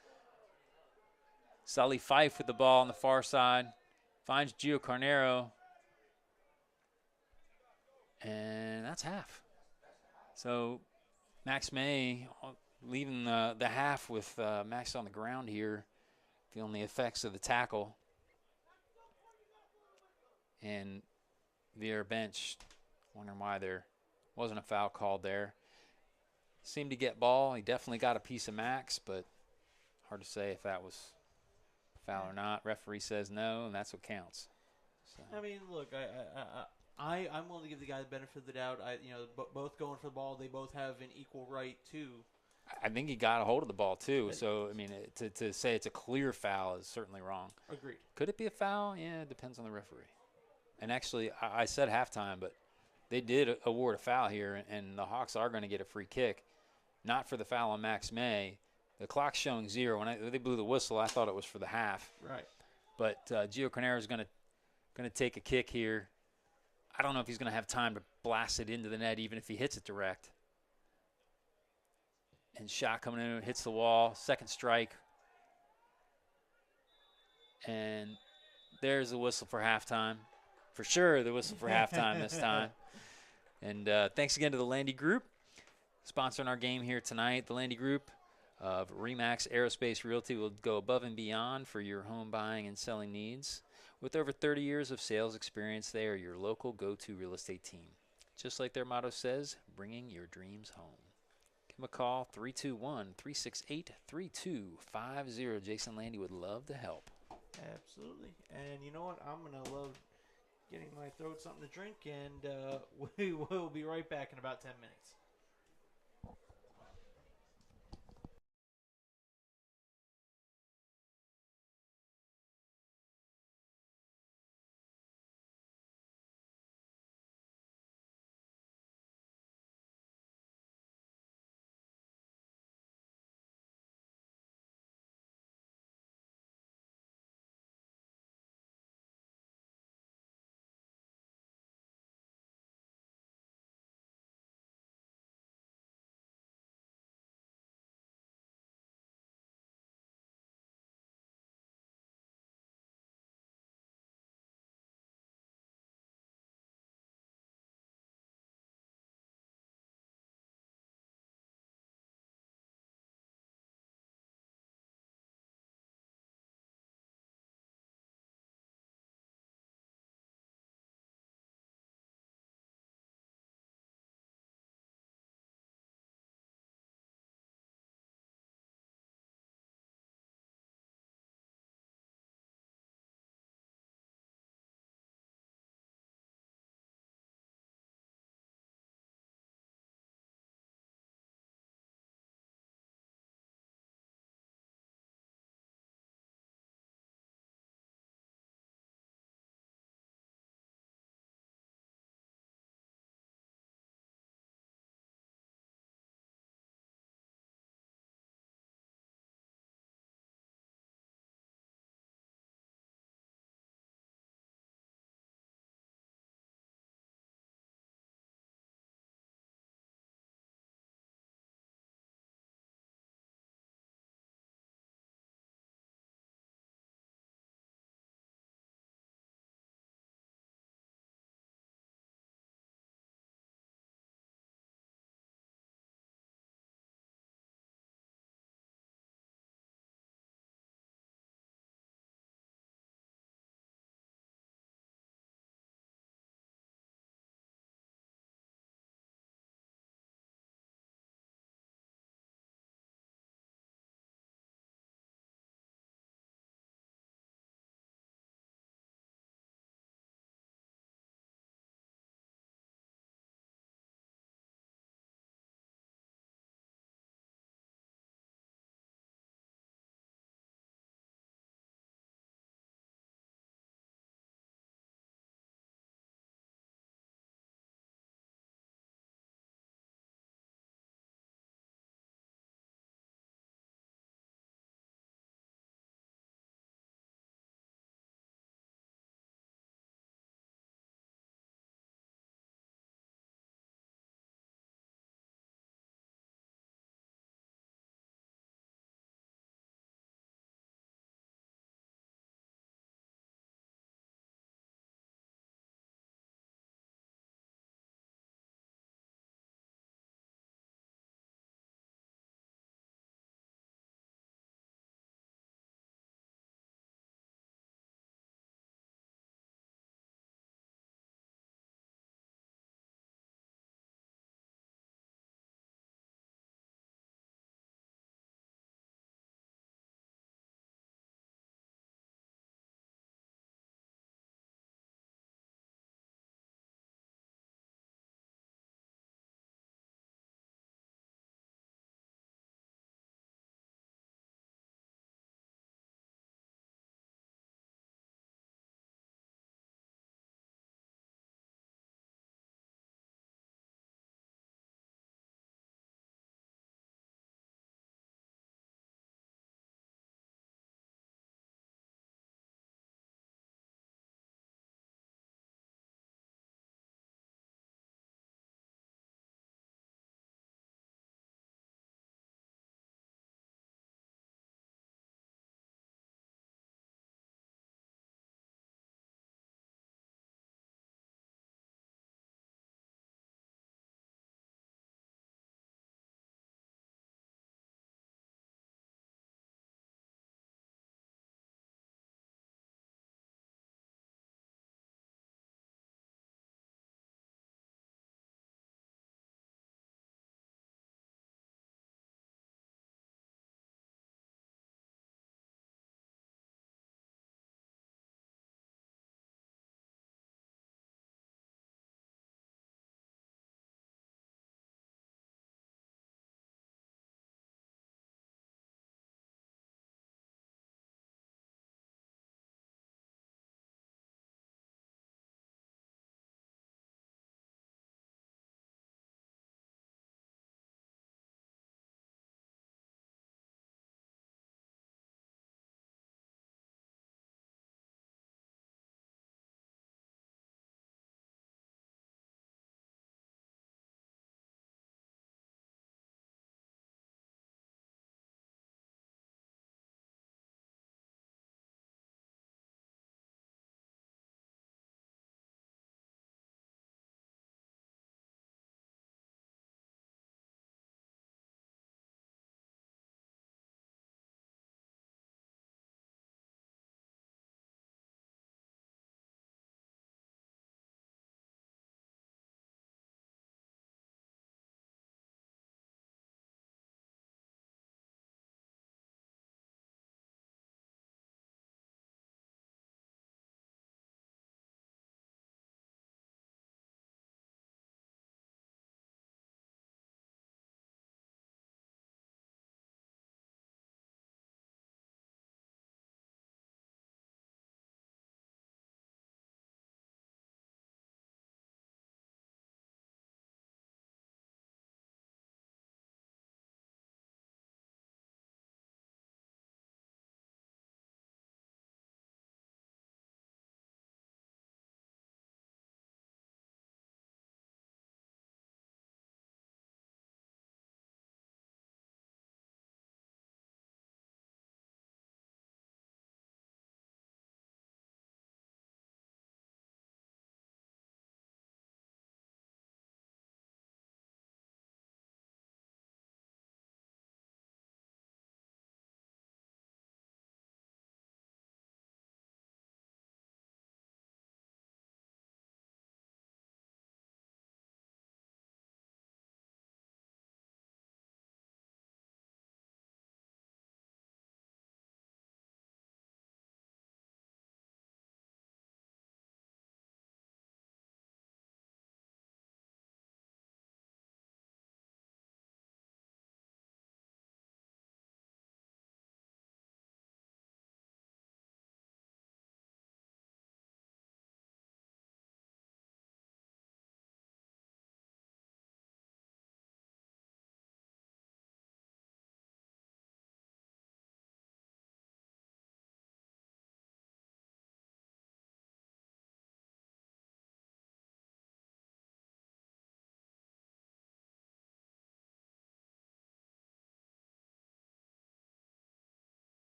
Sully Fife with the ball on the far side. Finds Gio Carnero. And that's half. So Max May leaving the half with Max on the ground here, feeling the effects of the tackle. And Viera bench, wondering why there wasn't a foul called there. Seemed to get ball. He definitely got a piece of Max, but hard to say if that was foul or not. Referee says no, and that's what counts. So. I mean, look, I'm willing to give the guy the benefit of the doubt. Both going for the ball, they both have an equal right to. I think he got a hold of the ball too. So I mean, to say it's a clear foul is certainly wrong. Agreed. Could it be a foul? Yeah, it depends on the referee. And actually, I said halftime, but they did award a foul here, and the Hawks are going to get a free kick, not for the foul on Max May. The clock's showing 0. When they blew the whistle, I thought it was for the half. Right. But Gio Carnero is going to take a kick here. I don't know if he's going to have time to blast it into the net, even if he hits it direct. And shot coming in, hits the wall. Second strike. And there's the whistle for halftime. For sure, the whistle for halftime this time. And thanks again to the Landy Group, sponsoring our game here tonight. The Landy Group of Remax Aerospace Realty will go above and beyond for your home buying and selling needs. With over 30 years of sales experience, they are your local go-to real estate team. Just like their motto says, bringing your dreams home. Give them a call, 321-368-3250. Jason Landy would love to help. Absolutely. And you know what? I'm going to love getting my throat something to drink, and we will be right back in about 10 minutes.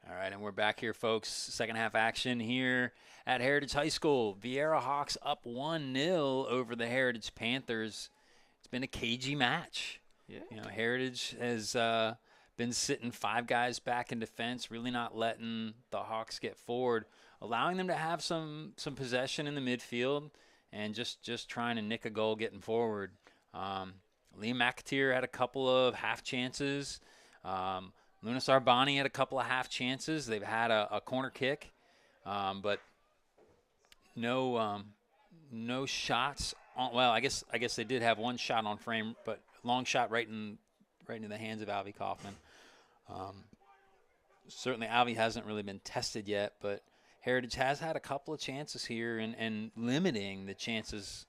All right, and we're back here, folks. Second half action here at Heritage High School. Viera Hawks up 1-0 over the Heritage Panthers. It's been a cagey match. Yeah. You know, Heritage has been sitting 5 guys back in defense, really not letting the Hawks get forward, allowing them to have some possession in the midfield and just trying to nick a goal getting forward. Liam McAteer had a couple of half chances. Lunas Arbani had a couple of half chances. They've had a corner kick, but no shots. Well, I guess they did have one shot on frame, but long shot right into the hands of Alvy Kaufman. Certainly, Alvy hasn't really been tested yet, but Heritage has had a couple of chances here and limiting the chances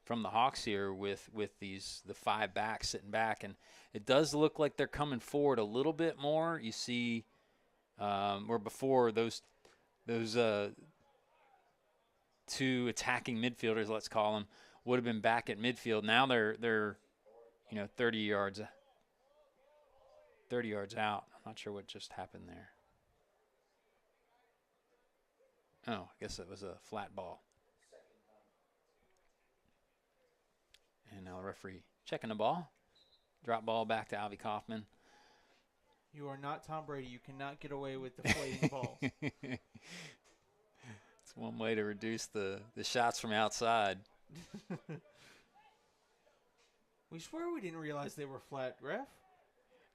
from the Hawks here with the 5 backs sitting back, and it does look like they're coming forward a little bit more. You see, where before those 2 attacking midfielders, let's call them, would have been back at midfield. Now they're 30 yards out. I'm not sure what just happened there. Oh, I guess it was a flat ball. And now the referee checking the ball. Drop ball back to Alvy Kaufman. You are not Tom Brady. You cannot get away with deflating balls. It's one way to reduce the shots from outside. We swear we didn't realize they were flat, ref.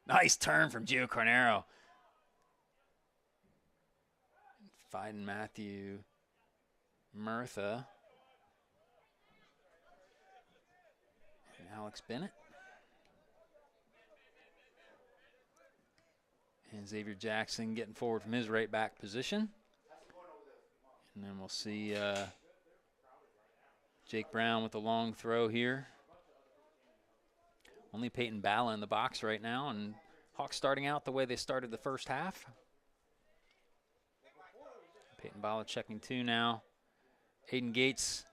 Nice turn from Gio Carnero. Fighting Matthew Murtha. And Alex Bennett. And Xavier Jackson getting forward from his right back position. And then we'll see Jake Brown with a long throw here. Only Peyton Balla in the box right now, and Hawks starting out the way they started the first half. Peyton Balla checking 2 now. Aiden Gates,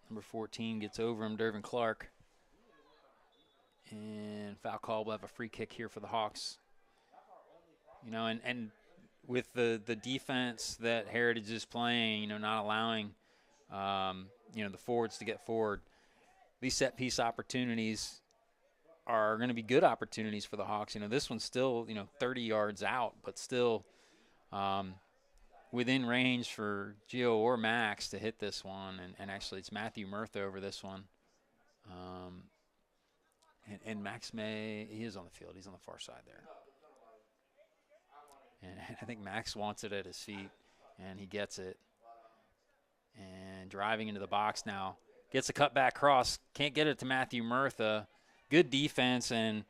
number 14, gets over him, Dervin Clark. And foul call, will have a free kick here for the Hawks. And with the defense that Heritage is playing, not allowing, the forwards to get forward, these set piece opportunities are going to be good opportunities for the Hawks. This one's still, 30 yards out, but still within range for Gio or Max to hit this one. And actually it's Matthew Murtha over this one. And Max May, he is on the field. He's on the far side there. And I think Max wants it at his feet, and he gets it. And driving into the box now. Gets a cutback cross. Can't get it to Matthew Murtha. Good defense, and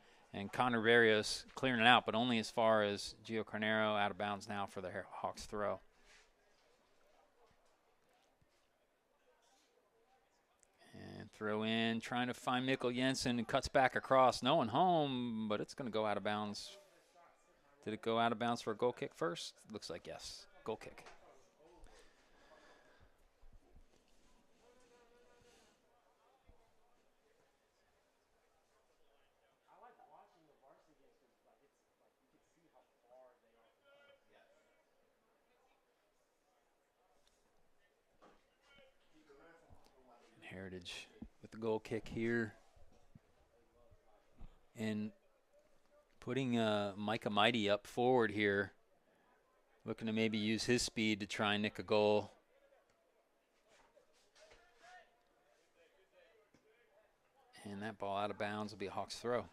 Connor Barrios clearing it out, but only as far as Gio Carnero out of bounds now for the Hawks throw. And throw in, trying to find Mikkel Jensen, and cuts back across. No one home, but it's going to go out of bounds. Did it go out of bounds for a goal kick first? Looks like yes. Goal kick. Heritage with the goal kick here. And putting Micah Mighty up forward here. Looking to maybe use his speed to try and nick a goal. And that ball out of bounds will be a Hawks throw.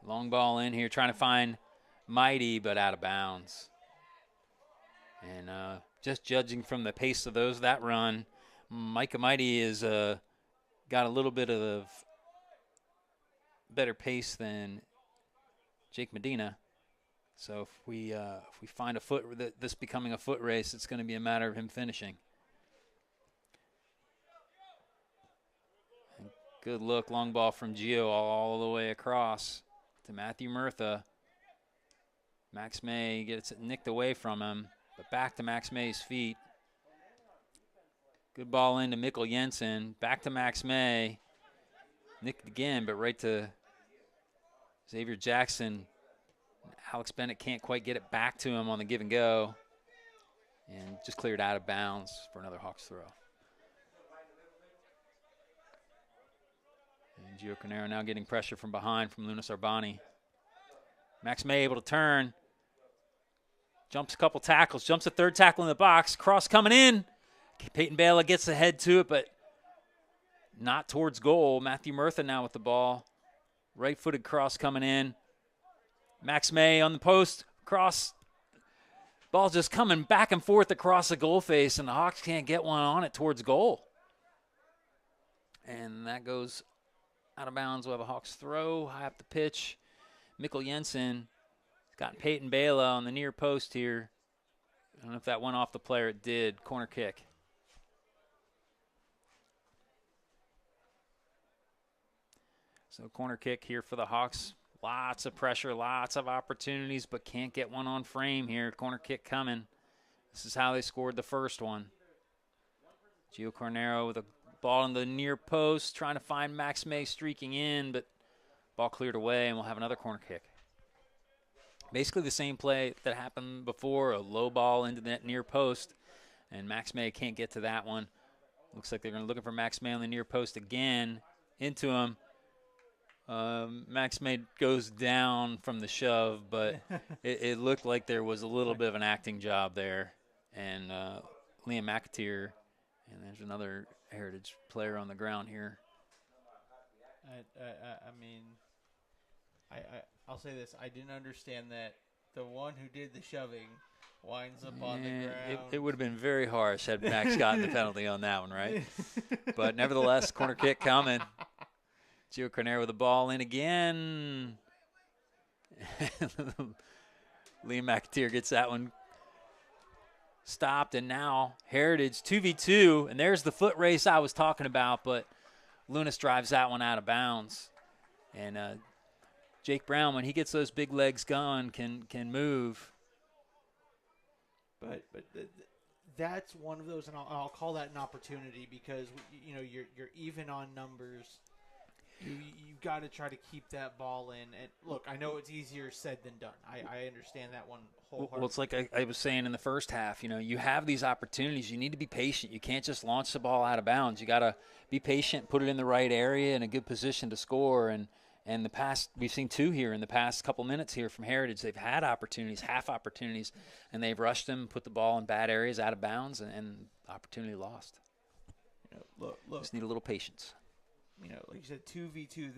Long ball in here, trying to find Mighty, but out of bounds. And just judging from the pace of that run, Micah Mighty is got a little bit of better pace than Jake Medina. So if we find this becoming a foot race, it's going to be a matter of him finishing. And good look, long ball from Gio all the way across to Matthew Murtha. Max May gets it nicked away from him, but back to Max May's feet. Good ball into Mikkel Jensen. Back to Max May. Nicked again, but right to Xavier Jackson. Alex Bennett can't quite get it back to him on the give and go. And just cleared out of bounds for another Hawks throw. And Gio Cornero now getting pressure from behind from Lunas Arbani. Max May able to turn. Jumps a couple tackles. Jumps a third tackle in the box. Cross coming in. Peyton Bela gets ahead to it, but not towards goal. Matthew Murtha now with the ball. Right-footed cross coming in. Max May on the post. Cross. Ball just coming back and forth across the goal face, and the Hawks can't get one on it towards goal. And that goes out of bounds. We'll have a Hawks throw high up the pitch. Mikkel Jensen got Peyton Bela on the near post here. I don't know if that went off the player. It did. Corner kick. So corner kick here for the Hawks. Lots of pressure, lots of opportunities, but can't get one on frame here. Corner kick coming. This is how they scored the first one. Gio Cornero with a ball in the near post, trying to find Max May streaking in, but ball cleared away, and we'll have another corner kick. Basically the same play that happened before, a low ball into that near post, and Max May can't get to that one. Looks like they're going to looking for Max May on the near post again, into him. Max May goes down from the shove, but it looked like there was a little bit of an acting job there. And Liam McAteer, and there's another Heritage player on the ground here. I'll say this. I didn't understand that the one who did the shoving winds up on the ground. It would have been very harsh had Max gotten the penalty on that one, right? But nevertheless, corner kick coming. Gio Cornero with the ball in again. Liam McAteer gets that one stopped, and now Heritage 2v2, and there's the foot race I was talking about, but Lunas drives that one out of bounds. And Jake Brown, when he gets those big legs going, can move. But that's one of those, and I'll call that an opportunity because you're even on numbers. You've got to try to keep that ball in. And look, I know it's easier said than done. I understand that one wholeheartedly. Well, it's like I was saying in the first half. You have these opportunities. You need to be patient. You can't just launch the ball out of bounds. You got to be patient, put it in the right area, in a good position to score. And the past, we've seen two here in the past couple minutes here from Heritage. They've had opportunities, half opportunities, and they've rushed them, put the ball in bad areas, out of bounds, and opportunity lost. Look. Just need a little patience. Like you said, 2v2,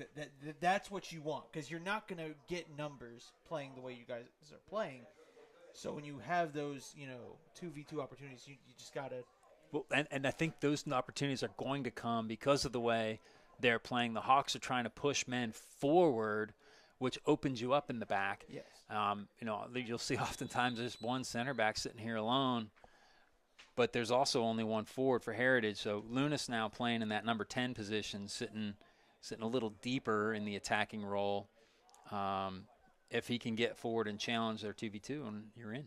that's what you want because you're not going to get numbers playing the way you guys are playing. So when you have those, 2v2 opportunities, you just got to. Well, and I think those opportunities are going to come because of the way they're playing. The Hawks are trying to push men forward, which opens you up in the back. Yes. You'll see oftentimes there's one center back sitting here alone. But there's also only one forward for Heritage. So Lunas now playing in that number 10 position, sitting a little deeper in the attacking role. If he can get forward and challenge their 2v2, and you're in.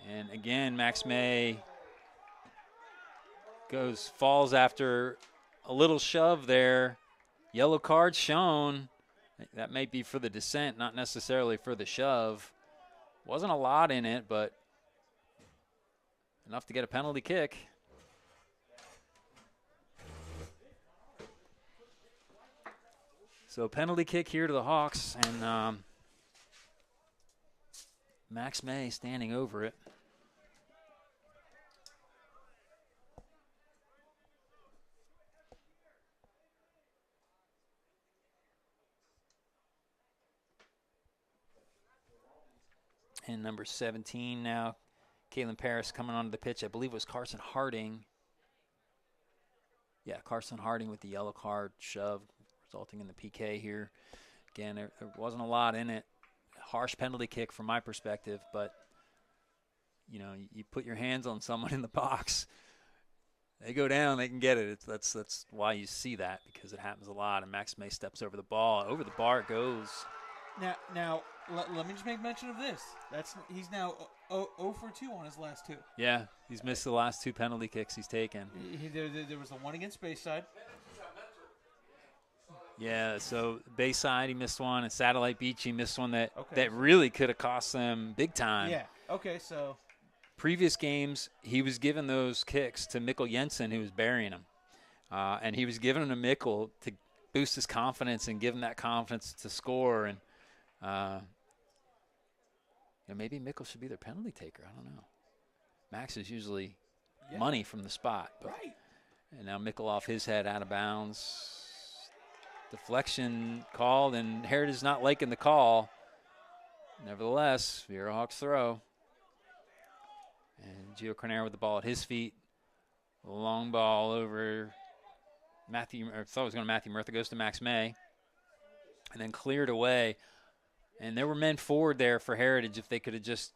And again, Max May falls after a little shove there. Yellow card shown. That may be for the descent, not necessarily for the shove. Wasn't a lot in it, but enough to get a penalty kick. So penalty kick here to the Hawks, and Max May standing over it. And number 17 now, Kalen Paris coming onto the pitch. I believe it was Carson Harding. Yeah, Carson Harding with the yellow card shove, resulting in the PK here. Again, there wasn't a lot in it. Harsh penalty kick from my perspective, but, you put your hands on someone in the box, they go down, they can get it. That's why you see that, because it happens a lot. And Max May steps over the ball. Over the bar it goes. Now let me just make mention of this. He's now 0 for 2 on his last 2. Yeah, he's missed the last 2 penalty kicks he's taken. There was the one against Bayside. Yeah, so Bayside he missed one, and Satellite Beach he missed one that really could have cost them big time. Yeah. Okay, so previous games he was giving those kicks to Mikkel Jensen, who was burying him, and he was giving them to Mikkel to boost his confidence and give him that confidence to score. And maybe Mikkel should be their penalty taker. I don't know. Max is usually money from the spot, but right. And now Mikkel off his head, out of bounds. Deflection called, and Heritage is not liking the call. Nevertheless, Viera Hawks throw. And Gio Carnera with the ball at his feet. Long ball over Matthew, or thought it was going to Matthew Murtha, goes to Max May. And then cleared away. And there were men forward there for Heritage if they could have just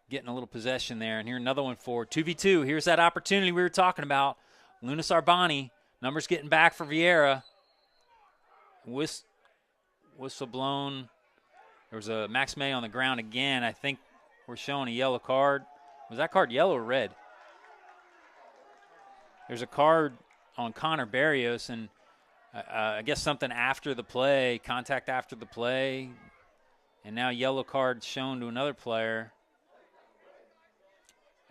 getting a little possession there. And here another one forward. 2v2. Here's that opportunity we were talking about. Lunas Arbani. Numbers getting back for Viera. Whistle blown. There was a Max May on the ground again. I think we're showing a yellow card. Was that card yellow or red? There's a card on Connor Barrios, and I guess something after the play, contact after the play, and now yellow card shown to another player.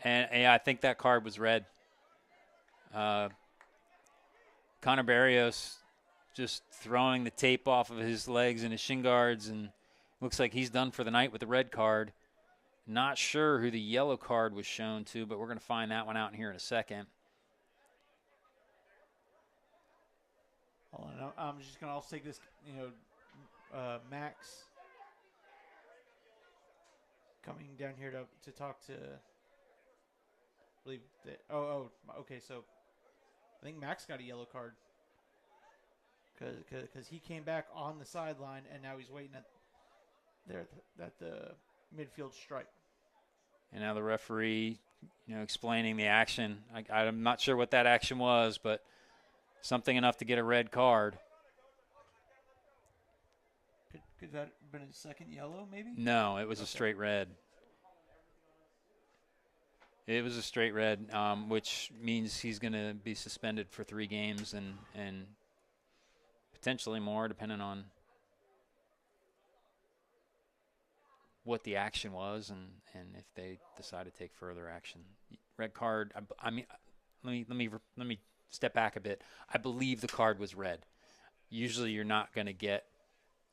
And yeah, I think that card was red. Connor Barrios just throwing the tape off of his legs and his shin guards, and looks like he's done for the night with the red card. Not sure who the yellow card was shown to, but we're going to find that one out in here in a second. Hold on, I'm just going to also take this, Max coming down here to talk to, I believe that, okay, so I think Max got a yellow card. Because he came back on the sideline, and now he's waiting at the midfield stripe. And now the referee, explaining the action. I'm not sure what that action was, but something enough to get a red card. Could that have been a second yellow, maybe? No, it was a straight red. It was a straight red, which means he's going to be suspended for 3 games and potentially more, depending on what the action was and if they decide to take further action. Red card. I mean, let me step back a bit. I believe the card was red. Usually, you're not going to get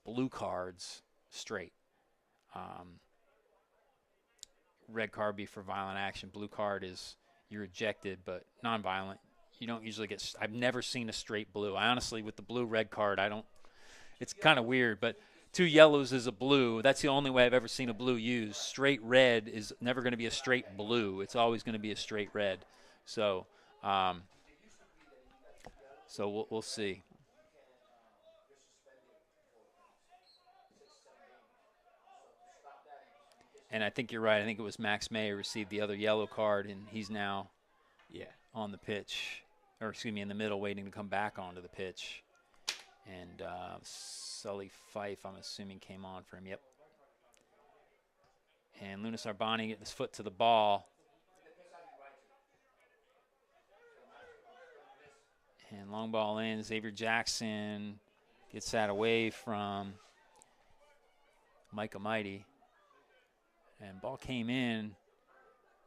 blue cards straight. Red card be for violent action. Blue card is you're ejected, but nonviolent. You don't usually get. I've never seen a straight blue. I honestly, with the blue red card, I don't. It's kind of weird, but 2 yellows is a blue. That's the only way I've ever seen a blue used. Straight red is never going to be a straight blue. It's always going to be a straight red. So, we'll see. And I think you're right. I think it was Max May who received the other yellow card, and he's now on the pitch. Or, excuse me, in the middle, waiting to come back onto the pitch. And Sully Fife, I'm assuming, came on for him. Yep. And Lunas Arbani getting his foot to the ball. And long ball in. Xavier Jackson gets that away from Micah Mighty. And ball came in,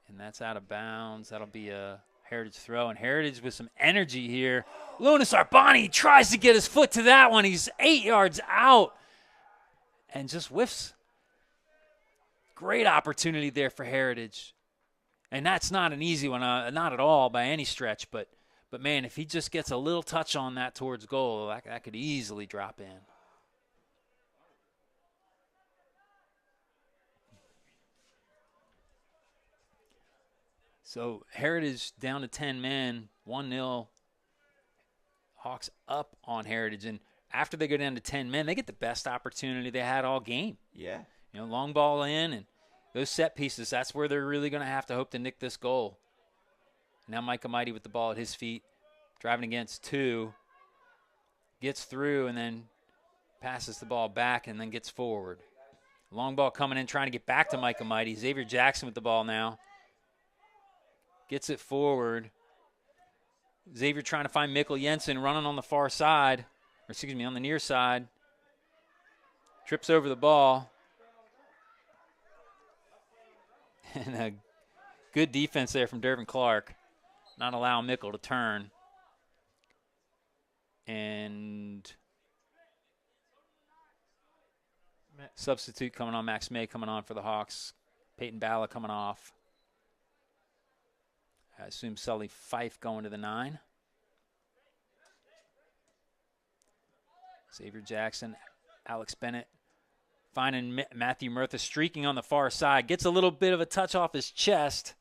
and that's out of bounds. That'll be a Heritage throw. And Heritage with some energy here. Lunas Arbani tries to get his foot to that one. He's 8 yards out and just whiffs. Great opportunity there for Heritage. And that's not an easy one, not at all by any stretch. But man, if he just gets a little touch on that towards goal, that could easily drop in. So Heritage down to 10 men, 1-0. Hawks up on Heritage. And after they go down to 10 men, they get the best opportunity they had all game. Yeah. Long ball in, and those set pieces, that's where they're really going to have to hope to nick this goal. Now Micah Mighty with the ball at his feet, driving against 2. Gets through and then passes the ball back and then gets forward. Long ball coming in, trying to get back to Micah Mighty. Xavier Jackson with the ball now. Gets it forward. Xavier trying to find Mikkel Jensen running on the far side. Or excuse me, on the near side. Trips over the ball. And a good defense there from Dervin Clark. Not allowing Mikkel to turn. And substitute coming on, Max May coming on for the Hawks. Peyton Balla coming off. I assume Sully Fife going to the 9. Xavier Jackson, Alex Bennett finding Matthew Murtha streaking on the far side. Gets a little bit of a touch off his chest.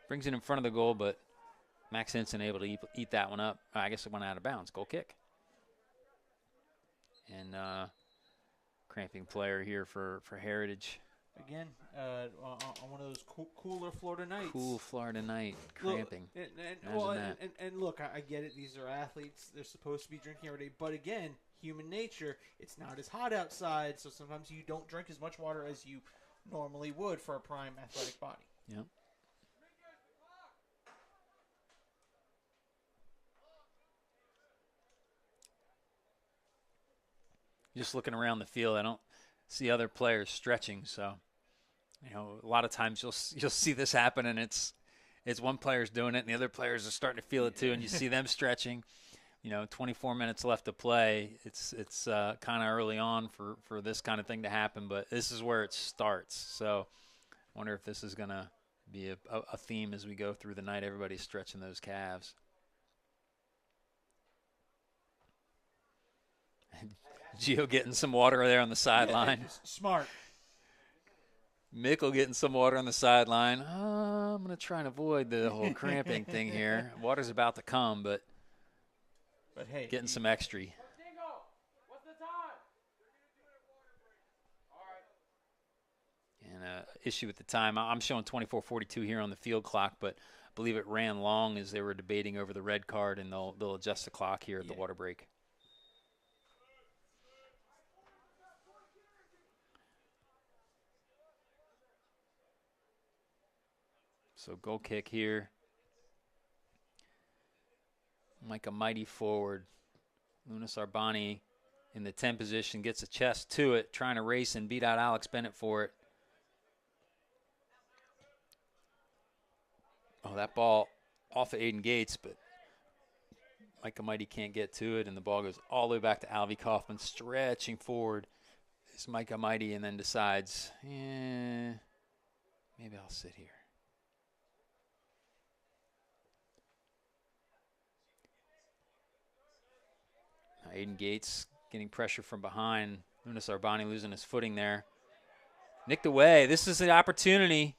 Brings it in front of the goal, but Max Henson able to eat that one up. I guess it went out of bounds. Goal kick. And cramping player here for Heritage. Again, on one of those cooler Florida nights. Cool Florida night, cramping. And look, I get it. These are athletes. They're supposed to be drinking every day. But again, human nature, it's not as hot outside, so sometimes you don't drink as much water as you normally would for a prime athletic body. Yep. Just looking around the field, I don't see other players stretching. So, a lot of times you'll see this happen, and it's one player's doing it, and the other players are starting to feel it too, and you see them stretching. 24 minutes left to play. It's kind of early on for this kind of thing to happen, but this is where it starts. So, I wonder if this is gonna be a theme as we go through the night. Everybody's stretching those calves. Gio getting some water there on the sideline. Yeah, smart. Mikkel getting some water on the sideline. I'm going to try and avoid the whole cramping thing here. Water's about to come, but hey, getting some extra. What's the time? And issue with the time. I'm showing 24:42 here on the field clock, but I believe it ran long as they were debating over the red card, and they'll adjust the clock here at the water break. So goal kick here. Micah Mighty forward. Lunas Arbani in the 10 position, gets a chest to it, trying to race and beat out Alex Bennett for it. Oh, that ball off of Aiden Gates, but Micah Mighty can't get to it, and the ball goes all the way back to Alvy Kaufman, stretching forward. It's Micah Mighty, and then decides, maybe I'll sit here. Aiden Gates getting pressure from behind. Lunas Arbani losing his footing there. Nicked away. This is the opportunity.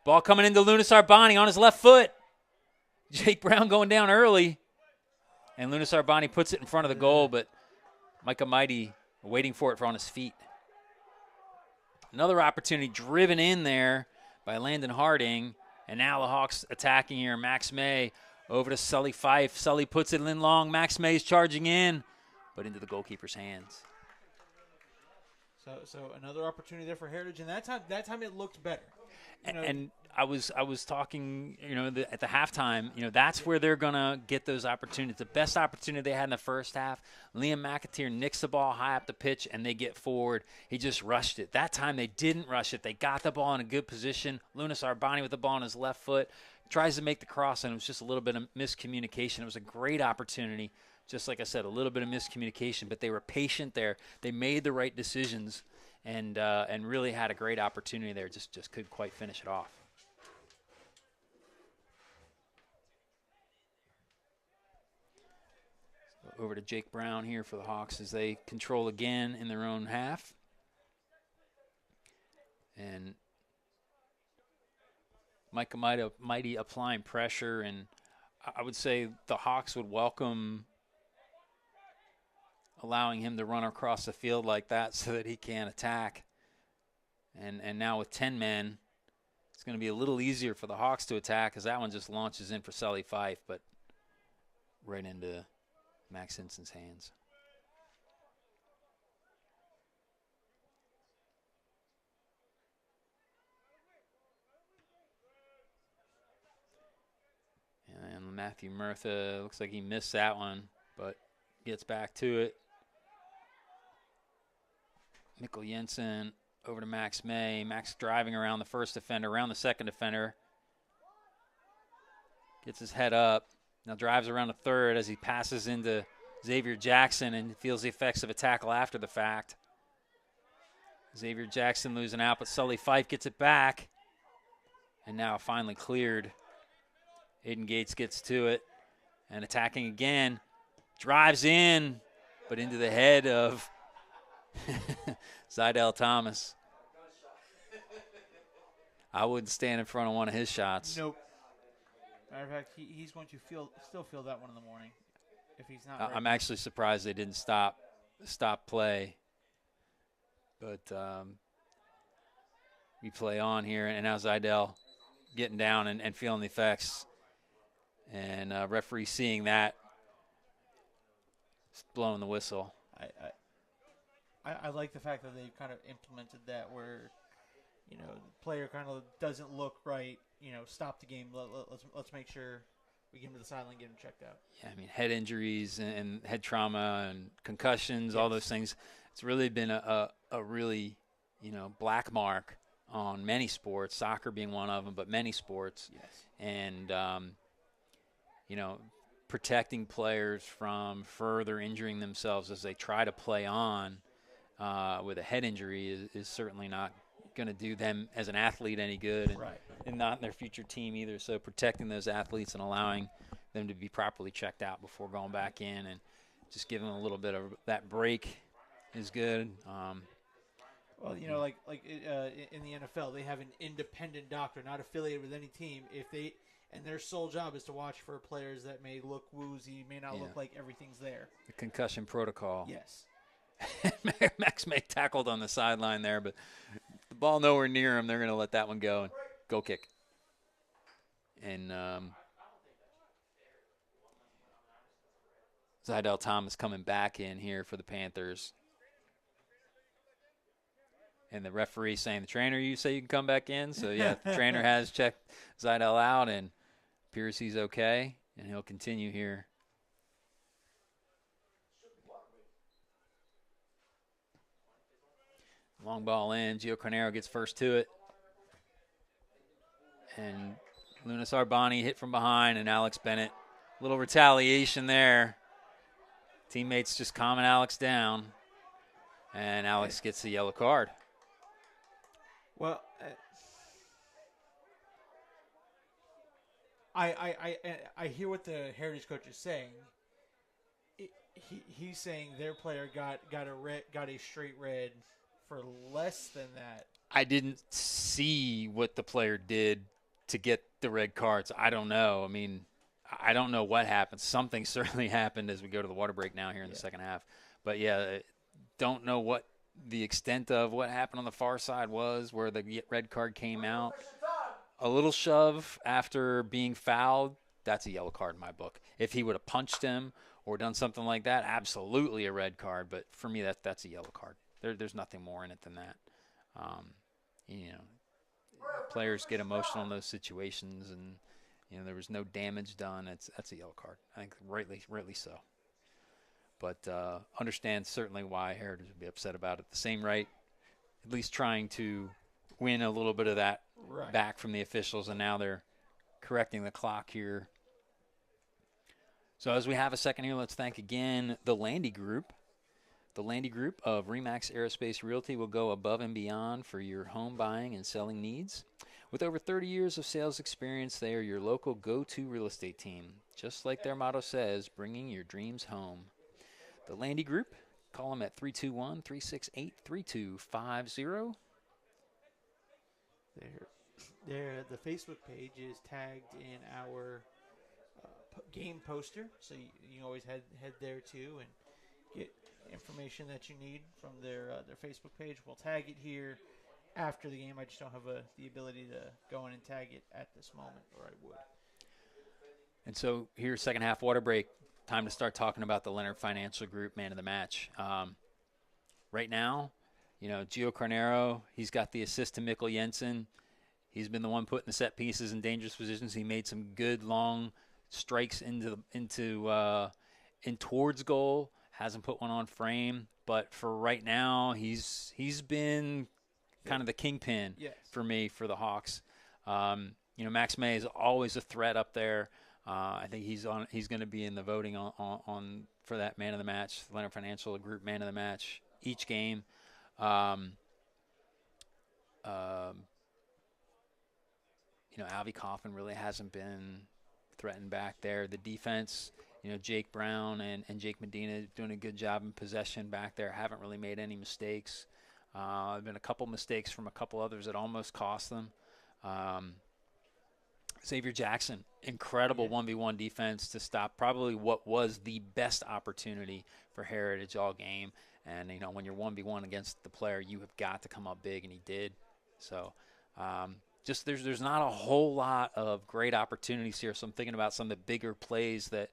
Ball coming into Lunas Arbani on his left foot. Jake Brown going down early. And Lunas Arbani puts it in front of the goal, but Micah Mighty waiting for it on his feet. Another opportunity driven in there by Landon Harding. And now the Hawks attacking here. Max May over to Sully Fife. Sully puts it in long. Max May's charging in, but into the goalkeeper's hands. So another opportunity there for Heritage, and that time it looked better. And I was talking, at the halftime, that's where they're gonna get those opportunities. The best opportunity they had in the first half, Liam McAteer nicks the ball high up the pitch, and they get forward. He just rushed it. That time they didn't rush it. They got the ball in a good position. Lunas Arbani with the ball on his left foot tries to make the cross, and it was just a little bit of miscommunication. It was a great opportunity. Just like I said, a little bit of miscommunication, but they were patient there. They made the right decisions, and really had a great opportunity there. Just couldn't quite finish it off. So over to Jake Brown here for the Hawks as they control again in their own half. And Micah Mighty applying pressure, and I would say the Hawks would welcome allowing him to run across the field like that so that he can attack. And now with 10 men, it's going to be a little easier for the Hawks to attack because that one just launches in for Sully Fife, but right into Max Henson's hands. Matthew Murtha, looks like he missed that one, but gets back to it. Mikkel Jensen over to Max May. Max driving around the first defender, around the second defender. Gets his head up. Now drives around the third as he passes into Xavier Jackson and feels the effects of a tackle after the fact. Xavier Jackson losing out, but Sully Fife gets it back. And now finally cleared. Aiden Gates gets to it and attacking again. Drives in, but into the head of Zidell Thomas. I wouldn't stand in front of one of his shots. Nope. Matter of fact, he's going to still feel that one in the morning if he's not. I'm actually surprised they didn't stop play. But we play on here, and now Zidell getting down and feeling the effects. And referee seeing that, blowing the whistle. I like the fact that they've kind of implemented that where, the player kind of doesn't look right, stop the game. Let's make sure we get him to the sideline, get him checked out. Yeah, I mean, head injuries and head trauma and concussions, all those things. It's really been a really, black mark on many sports, soccer being one of them, but many sports. Yes. And, protecting players from further injuring themselves as they try to play on with a head injury is certainly not going to do them as an athlete any good, and not in their future team either. So protecting those athletes and allowing them to be properly checked out before going back in and just giving them a little bit of that break is good. Well, in the NFL, they have an independent doctor, not affiliated with any team. And their sole job is to watch for players that may look woozy, may not look like everything's there. The concussion protocol. Yes. Max May tackled on the sideline there, but the ball nowhere near him. They're going to let that one go and go kick. And Zidell Thomas coming back in here for the Panthers. And the referee saying, the trainer, you say you can come back in? So, yeah, the trainer has checked Zidell out and appears he's okay, and he'll continue here. Long ball in. Gio Carnero gets first to it. And Lunas Arbani hit from behind, and Alex Bennett. Little retaliation there. Teammates just calming Alex down. And Alex gets the yellow card. Well, I hear what the Heritage coach is saying. He's saying their player got a straight red for less than that. I didn't see what the player did to get the red cards. I don't know. I mean, I don't know what happened. Something certainly happened as we go to the water break now here in the second half. But, yeah, don't know what the extent of what happened on the far side was where the red card came out. A little shove after being fouled, that's a yellow card in my book. If he would have punched him or done something like that, absolutely a red card. But for me, that's a yellow card. There's nothing more in it than that. Players get emotional in those situations, and there was no damage done. That's a yellow card. I think rightly so. But understand certainly why Heritage would be upset about it. The same right, at least trying to win a little bit of that back from the officials, and now they're correcting the clock here. So as we have a second here, let's thank again the Landy Group. The Landy Group of Remax Aerospace Realty will go above and beyond for your home buying and selling needs. With over 30 years of sales experience, they are your local go-to real estate team. Just like their motto says, bringing your dreams home. The Landy Group, call them at 321-368-3250. The Facebook page is tagged in our game poster, so you can always head there too and get information that you need from their Facebook page. We'll tag it here after the game. I just don't have the ability to go in and tag it at this moment, or I would. And so here's second half water break. Time to start talking about the Leonard Financial Group man of the match. Right now, Gio Carnero, he's got the assist to Mikkel Jensen. He's been the one putting the set pieces in dangerous positions. He made some good long strikes in towards goal. Hasn't put one on frame, but for right now, he's been kind of the kingpin for me for the Hawks. Max May is always a threat up there. I think he's going to be in the voting on for that man of the match, Leonard Financial Group man of the match each game. Alvy Coffin really hasn't been threatened back there. The defense, Jake Brown and Jake Medina doing a good job in possession back there. Haven't really made any mistakes. There have been a couple mistakes from a couple others that almost cost them. Xavier Jackson, incredible 1v1 defense to stop probably what was the best opportunity for Heritage all game. And, when you're 1v1 against the player, you have got to come up big, and he did. So, just there's not a whole lot of great opportunities here. So I'm thinking about some of the bigger plays that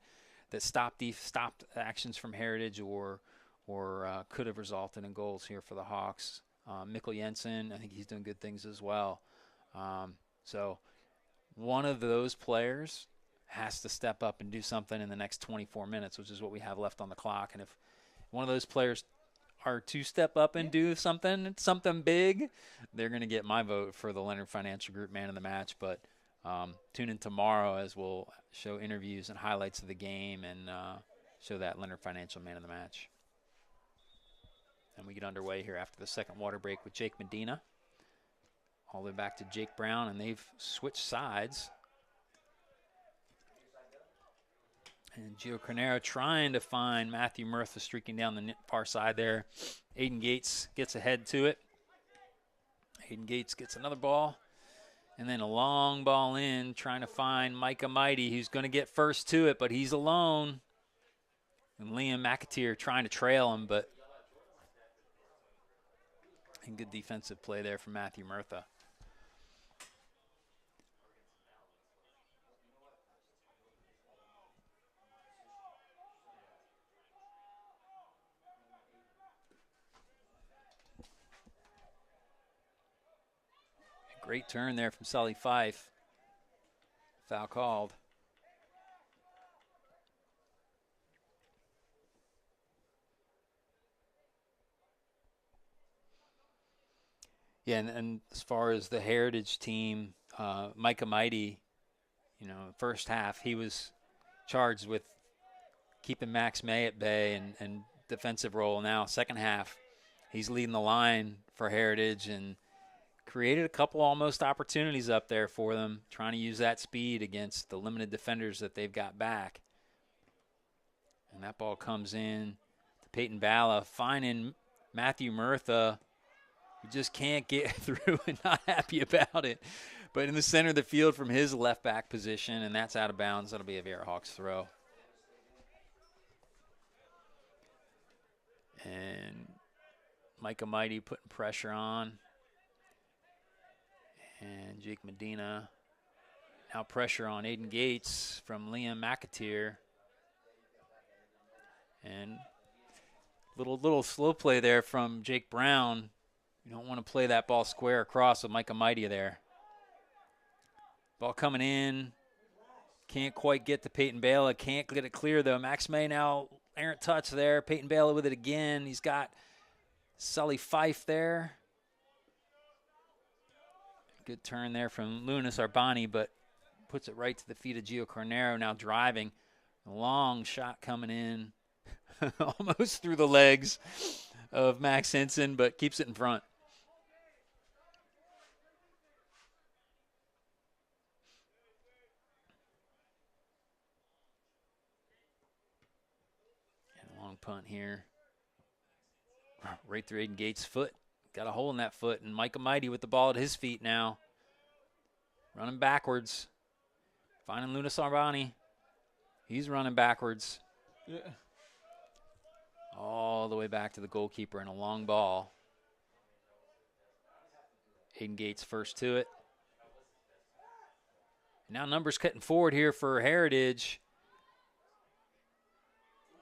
stopped actions from Heritage or could have resulted in goals here for the Hawks. Mikkel Jensen, I think he's doing good things as well. So one of those players has to step up and do something in the next 24 minutes, which is what we have left on the clock. And if one of those players are to step up and do something big, they're going to get my vote for the Leonard Financial Group man of the match. But tune in tomorrow as we'll show interviews and highlights of the game and show that Leonard Financial man of the match. And we get underway here after the second water break with Jake Medina. All the way back to Jake Brown, and they've switched sides. And Gio Cornero trying to find Matthew Murtha streaking down the far side there. Aiden Gates gets ahead to it. Aiden Gates gets another ball. And then a long ball in, trying to find Micah Mighty, who's going to get first to it, but he's alone. And Liam McAteer trying to trail him, but and good defensive play there from Matthew Murtha. Great turn there from Sully Fife. Foul called. Yeah, and as far as the Heritage team, Micah Mighty, first half, he was charged with keeping Max May at bay and defensive role. Now, second half, he's leading the line for Heritage and created a couple almost opportunities up there for them, trying to use that speed against the limited defenders that they've got back. And that ball comes in to Peyton Balla, finding Matthew Murtha, who just can't get through and not happy about it. But in the center of the field from his left back position, and that's out of bounds. That'll be a Viera Hawks throw. And Micah Mighty putting pressure on. And Jake Medina. Now pressure on Aiden Gates from Liam McAteer. And little slow play there from Jake Brown. You don't want to play that ball square across with Micah Mighty there. Ball coming in. Can't quite get to Peyton Balla. Can't get it clear, though. Max May now errant touch there. Peyton Balla with it again. He's got Sully Fife there. Good turn there from Lunas Arbani, but puts it right to the feet of Gio Cornero, now driving. A long shot coming in. Almost through the legs of Max Henson, but keeps it in front. And a long punt here. Right through Aiden Gates' foot. Got a hole in that foot, and Micah Mighty with the ball at his feet now. Running backwards. Finding Lunas Arbani. He's running backwards. Yeah. All the way back to the goalkeeper and a long ball. Aiden Gates first to it. Now numbers cutting forward here for Heritage.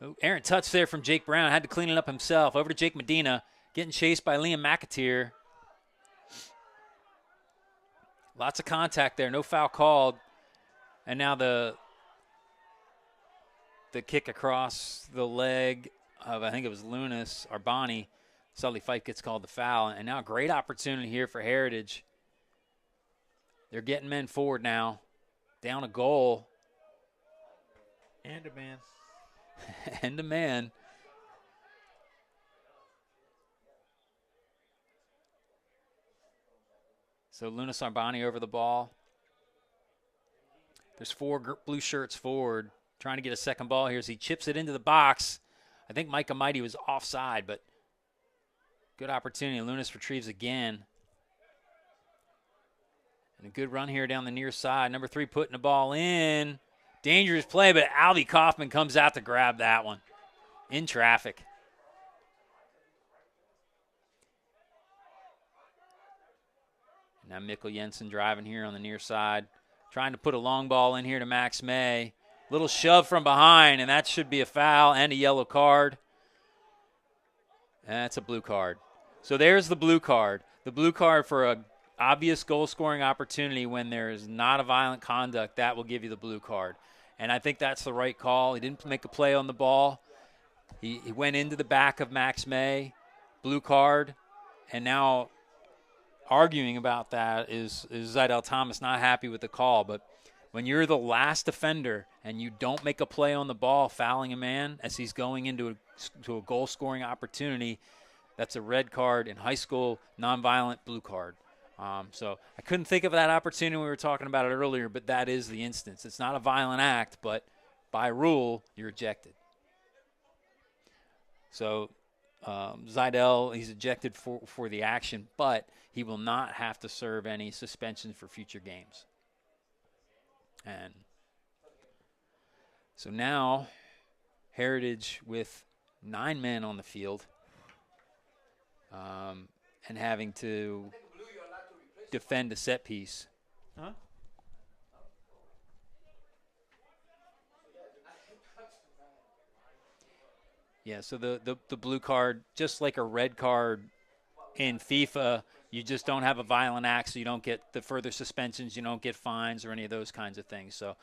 Oh, errant touch there from Jake Brown. Had to clean it up himself. Over to Jake Medina. Getting chased by Liam McAteer. Lots of contact there. No foul called. And now the the kick across the leg of, I think it was Lunas, Arbani. Sully Fife gets called the foul. And now a great opportunity here for Heritage. They're getting men forward now. Down a goal. And a man. And a man. So Lunas Arbani over the ball. There's 4 blue shirts forward. Trying to get a second ball here as he chips it into the box. I think Micah Mighty was offside, but good opportunity. Lunas retrieves again. And a good run here down the near side. Number 3 putting the ball in. Dangerous play, but Albie Kaufman comes out to grab that one. In traffic. Now Mikkel Jensen driving here on the near side. Trying to put a long ball in here to Max May. Little shove from behind, and that should be a foul and a yellow card. That's a blue card. So there's the blue card. The blue card for a obvious goal-scoring opportunity when there is not a violent conduct, that will give you the blue card. And I think that's the right call. He didn't make a play on the ball. He went into the back of Max May, blue card, and now arguing about that is Zidell Thomas not happy with the call. But when you're the last defender and you don't make a play on the ball, fouling a man as he's going into a goal-scoring opportunity, that's a red card in high school, nonviolent blue card. So I couldn't think of that opportunity when we were talking about it earlier, but that is the instance. It's not a violent act, but by rule, you're ejected. So Zidell, he's ejected for the action, but he will not have to serve any suspension for future games. And so now Heritage with 9 men on the field and having to defend a set piece. Huh? Yeah, so the blue card, just like a red card in FIFA, you just don't have a violent act, so you don't get the further suspensions, you don't get fines or any of those kinds of things. So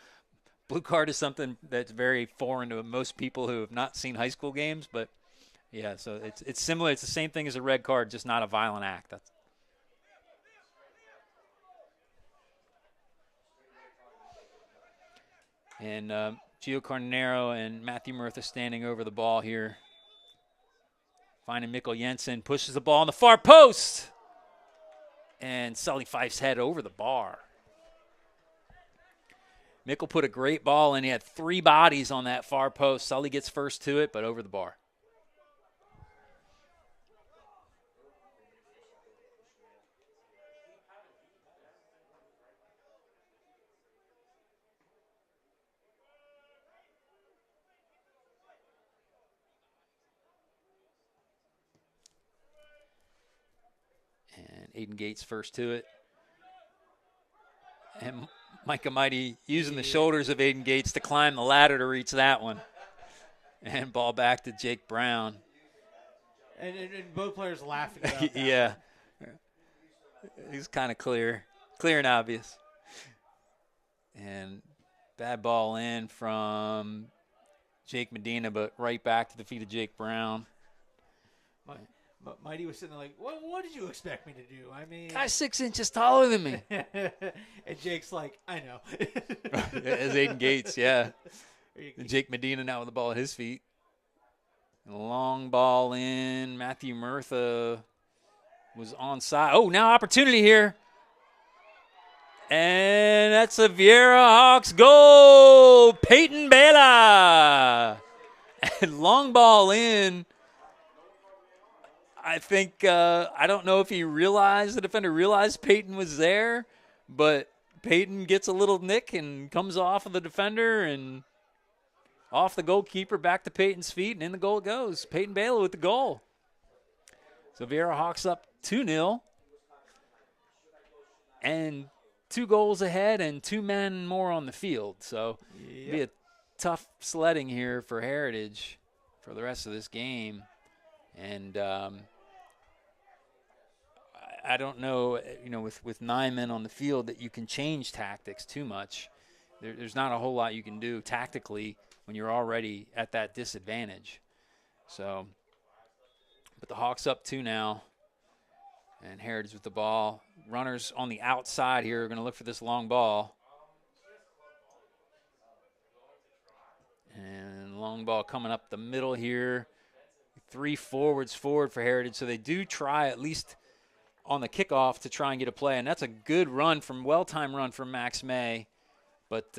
blue card is something that's very foreign to most people who have not seen high school games, but yeah, so it's similar. It's the same thing as a red card, just not a violent act. That's and Gio Carnero and Matthew Murtha standing over the ball here. Finding Mikkel Jensen, pushes the ball on the far post. And Sully Fife's head over the bar. Mikkel put a great ball in. He had 3 bodies on that far post. Sully gets first to it, but over the bar. Aiden Gates first to it. And Micah Mighty using the shoulders of Aiden Gates to climb the ladder to reach that one. And ball back to Jake Brown. And both players laughing about that. Yeah. He's kind of clear and obvious. And bad ball in from Jake Medina, but right back to the feet of Jake Brown. Mighty was sitting there like, what did you expect me to do? I mean, guy's 6 inches taller than me. And Jake's like, I know. As Aiden Gates, yeah. And Jake Medina now with the ball at his feet. And a long ball in. Matthew Murtha was onside. Oh, now opportunity here. And that's a Viera Hawks goal. Peyton Bela. And long ball in. I think, I don't know if the defender realized Peyton was there, but Peyton gets a little nick and comes off of the defender and off the goalkeeper back to Peyton's feet, and in the goal it goes. Peyton Bela with the goal. So Viera Hawks up 2-0 and 2 goals ahead and 2 men more on the field. So it'll be a tough sledding here for Heritage for the rest of this game. And I don't know, with 9 men on the field that you can change tactics too much. There's not a whole lot you can do tactically when you're already at that disadvantage. So, but the Hawks up 2 now. And Heritage with the ball. Runners on the outside here are going to look for this long ball. And long ball coming up the middle here. 3 forwards forward for Heritage. So they do try at least on the kickoff to try and get a play. And that's a good run well-timed run from Max May. But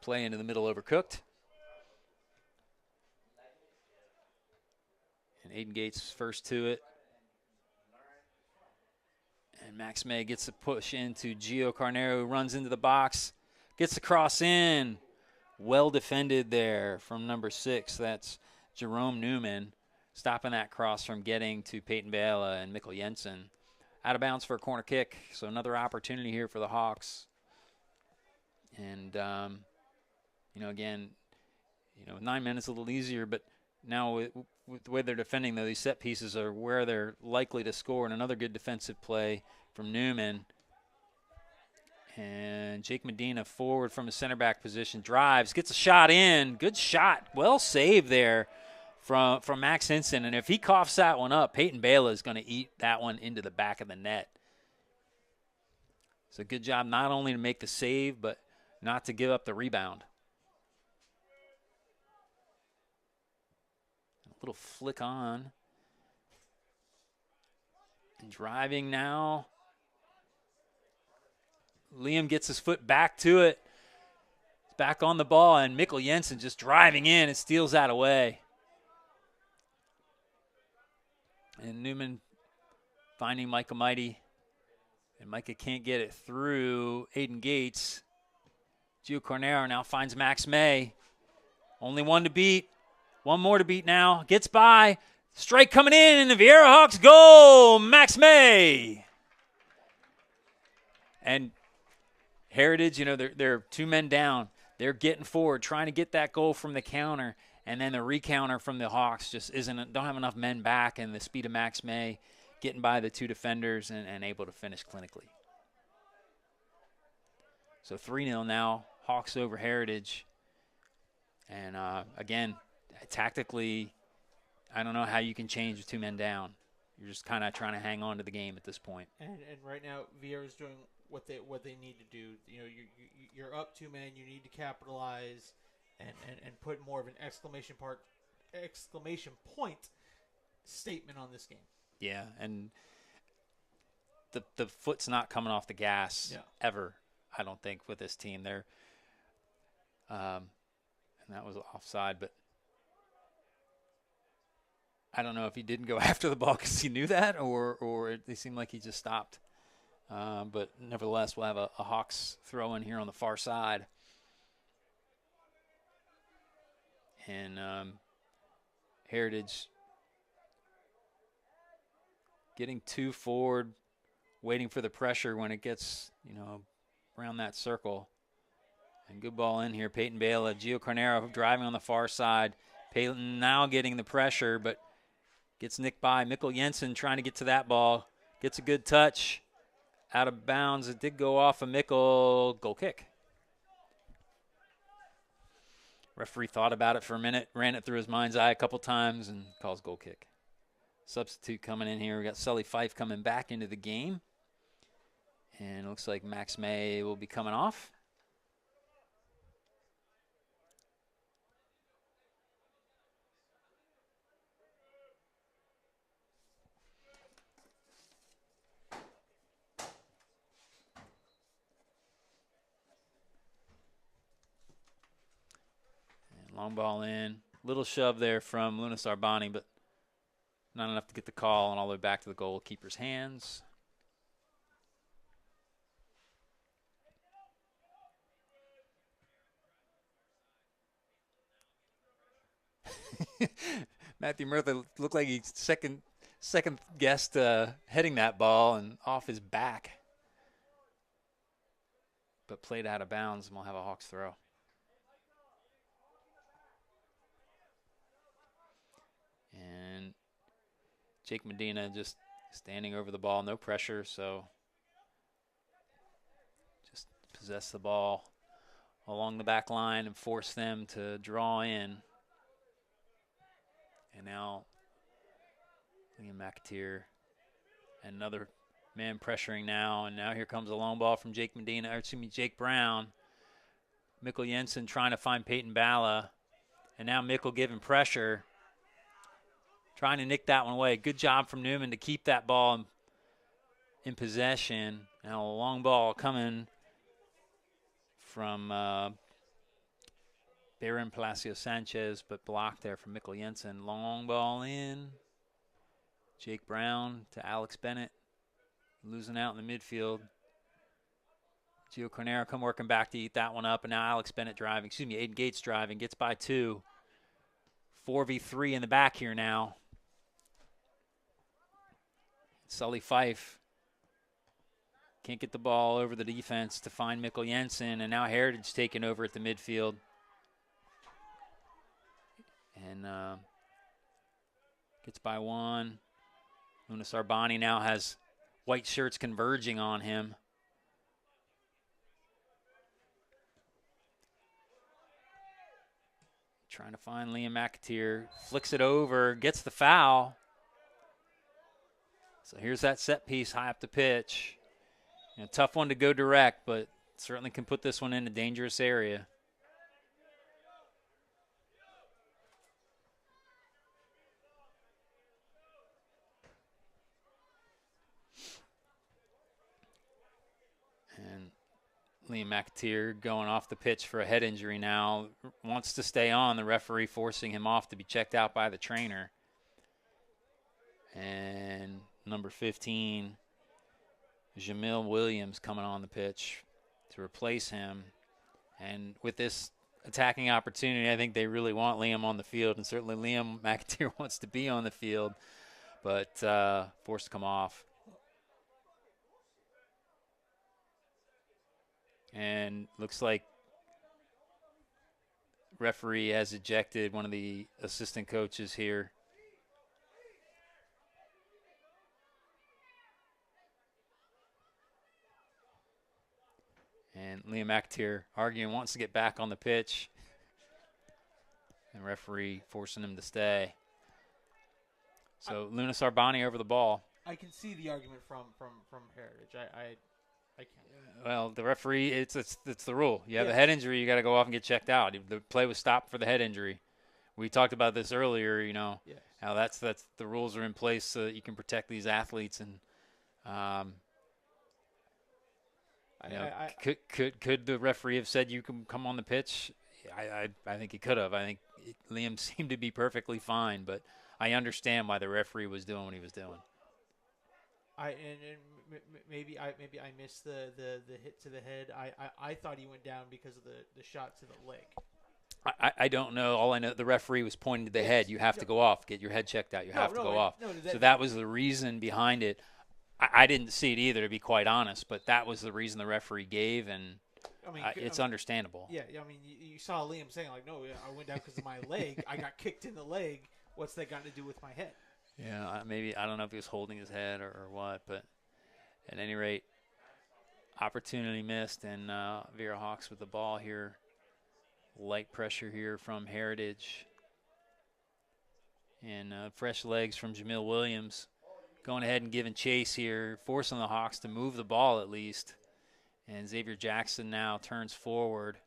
play into the middle overcooked. And Aiden Gates first to it. And Max May gets a push into Gio Carnero, who runs into the box. Gets the cross in. Well defended there from number 6. That's Jerome Newman, stopping that cross from getting to Peyton Bala and Mikkel Jensen. Out of bounds for a corner kick. So another opportunity here for the Hawks. And, again, 9 minutes a little easier, but now with the way they're defending, though, these set pieces are where they're likely to score. And another good defensive play from Newman. And Jake Medina forward from his center back position, drives, gets a shot in. Good shot. Well saved there from Max Hinson. And if he coughs that one up, Peyton Bala is going to eat that one into the back of the net. It's a good job not only to make the save, but not to give up the rebound. A little flick on. And driving now. Liam gets his foot back to it. Back on the ball, and Mikkel Jensen just driving in and steals that away. And Newman finding Micah Mighty. And Micah can't get it through Aiden Gates. Gio Cornero now finds Max May. Only one to beat. One more to beat now. Gets by. Strike coming in, and the Viera Hawks goal. Max May. And Heritage, they're 2 men down. They're getting forward, trying to get that goal from the counter, and then the recounter from the Hawks just don't have enough men back, and the speed of Max May getting by the 2 defenders and able to finish clinically. So 3-0 now, Hawks over Heritage. And again, tactically, I don't know how you can change with 2 men down. You're just kind of trying to hang on to the game at this point. And right now, Viera's doing what they need to do. You're up 2 men. You need to capitalize and put more of an exclamation point statement on this game. Yeah, and the foot's not coming off the gas ever. I don't think with this team. They're and that was offside, but I don't know if he didn't go after the ball because he knew that, or it seemed like he just stopped. But nevertheless, we'll have a Hawks throw in here on the far side. And Heritage getting 2 forward, waiting for the pressure when it gets, around that circle. And good ball in here. Peyton Bala, Gio Carnero driving on the far side. Peyton now getting the pressure, but gets nicked by. Mikkel Jensen trying to get to that ball. Gets a good touch. Out of bounds. It did go off a Mikkel. Goal kick. Referee thought about it for a minute, ran it through his mind's eye a couple times, and calls goal kick. Substitute coming in here. We got Sully Fife coming back into the game. And it looks like Max May will be coming off. Long ball in. Little shove there from Lunas Arbani, but not enough to get the call, and all the way back to the goalkeeper's hands. Matthew Murtha looked like he second guessed heading that ball and off his back. But played out of bounds, and we'll have a Hawks throw. And Jake Medina just standing over the ball, no pressure, so just possess the ball along the back line and force them to draw in. And now Liam McAteer, another man pressuring now, and now here comes a long ball from Jake Brown. Mikkel Jensen trying to find Peyton Bala, and now Mikkel giving pressure, trying to nick that one away. Good job from Newman to keep that ball in possession. Now a long ball coming from Baron Palacio Sanchez, but blocked there from Mikkel Jensen. Long ball in. Jake Brown to Alex Bennett, losing out in the midfield. Gio Cornero come working back to eat that one up, and now Alex Bennett driving. Aiden Gates driving, gets by 2. 4v3 in the back here now. Sully Fife can't get the ball over the defense to find Mikkel Jensen, and now Heritage taking over at the midfield. And gets by 1. Luna Sarbani now has white shirts converging on him. Trying to find Liam McAteer. Flicks it over, gets the foul. So here's that set piece high up the pitch. Tough one to go direct, but certainly can put this one in a dangerous area. And Liam McAteer going off the pitch for a head injury now. Wants to stay on. The referee forcing him off to be checked out by the trainer. And number 15, Jamil Williams coming on the pitch to replace him. And with this attacking opportunity, I think they really want Liam on the field. And certainly Liam McAteer wants to be on the field, but forced to come off. And looks like referee has ejected one of the assistant coaches here. And Liam McAteer arguing, wants to get back on the pitch. And referee forcing him to stay. So Luna Sarbani over the ball. I can see the argument from Heritage. I can't. Well, the referee, it's the rule. You have a head injury, you got to go off and get checked out. The play was stopped for the head injury. We talked about this earlier, how that's the rules are in place so that you can protect these athletes. And could the referee have said you can come on the pitch? I think he could have. I think Liam seemed to be perfectly fine, but I understand why the referee was doing what he was doing. Maybe I missed the hit to the head. I thought he went down because of the shot to the leg. I don't know. All I know, the referee was pointing to the head. You have to go off. Get your head checked out. You have to go off. So that was the reason behind it. I didn't see it either, to be quite honest, but that was the reason the referee gave, and it's understandable. Yeah, I mean, you saw Liam saying, like, no, I went down because of my leg. I got kicked in the leg. What's that got to do with my head? Yeah, maybe, I don't know if he was holding his head or what, but at any rate, opportunity missed, and Viera Hawks with the ball here. Light pressure here from Heritage. And fresh legs from Jamil Williams. Going ahead and giving chase here, forcing the Hawks to move the ball at least. And Xavier Jackson now turns forward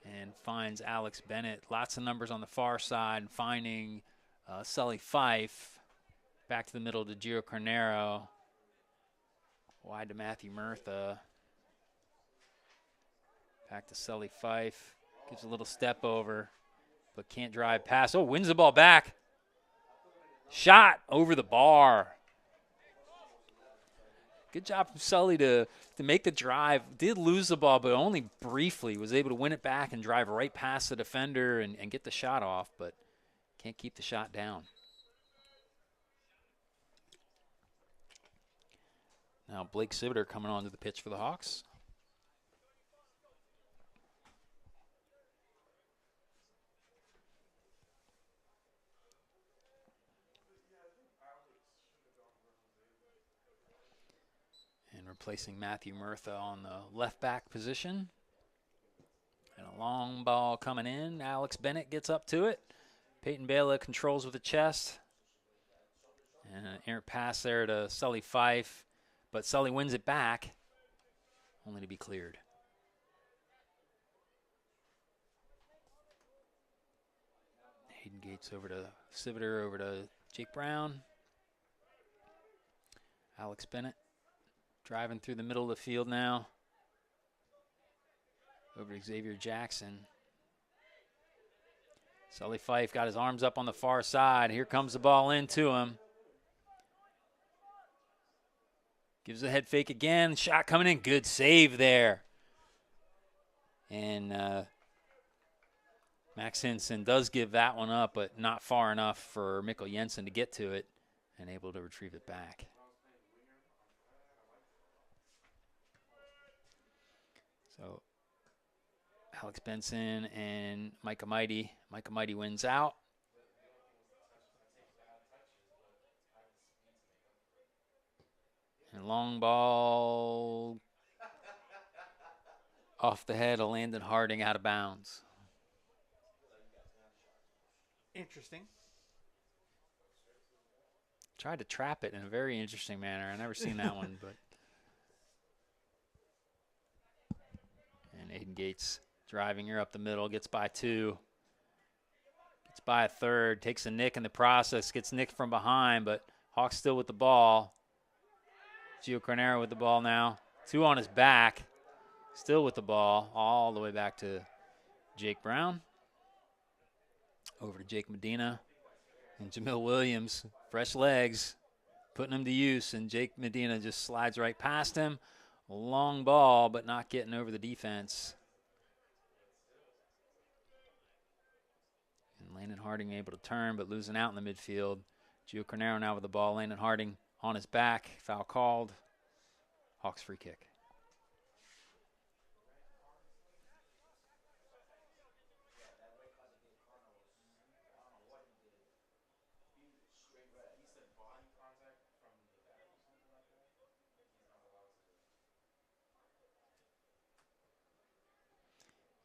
and finds Alex Bennett. Lots of numbers on the far side, finding Sully Fife. Back to the middle to Gio Cornero. Wide to Matthew Murtha. Back to Sully Fife. Gives a little step over, but can't drive past. Oh, wins the ball back. Shot over the bar. Good job from Sully to make the drive. Did lose the ball, but only briefly. Was able to win it back and drive right past the defender and get the shot off, but can't keep the shot down. Now Blake Sibiter coming onto the pitch for the Hawks. And replacing Matthew Murtha on the left back position. Long ball coming in. Alex Bennett gets up to it. Peyton Bala controls with the chest. And an errant pass there to Sully Fife. But Sully wins it back, only to be cleared. Hayden Gates over to Civiter, over to Jake Brown. Alex Bennett driving through the middle of the field now. Over to Xavier Jackson. Sully Fife got his arms up on the far side. Here comes the ball into him. Gives a head fake again. Shot coming in. Good save there. And Max Hinson does give that one up, but not far enough for Mikkel Jensen to get to it and able to retrieve it back. So Alex Benson and Micah Mighty. Micah Mighty wins out. And long ball off the head of Landon Harding, out of bounds. Interesting. Tried to trap it in a very interesting manner. I've never seen that one, but. And Aiden Gates driving her up the middle, gets by 2. Gets by a third, takes a nick in the process, gets nicked from behind, but Hawks still with the ball. Gio Carnero with the ball now. 2 on his back, still with the ball, all the way back to Jake Brown. Over to Jake Medina and Jamil Williams, fresh legs, putting them to use, and Jake Medina just slides right past him. A long ball, but not getting over the defense. And Landon Harding able to turn, but losing out in the midfield. Gio Carnero now with the ball. Landon Harding on his back. Foul called. Hawks free kick.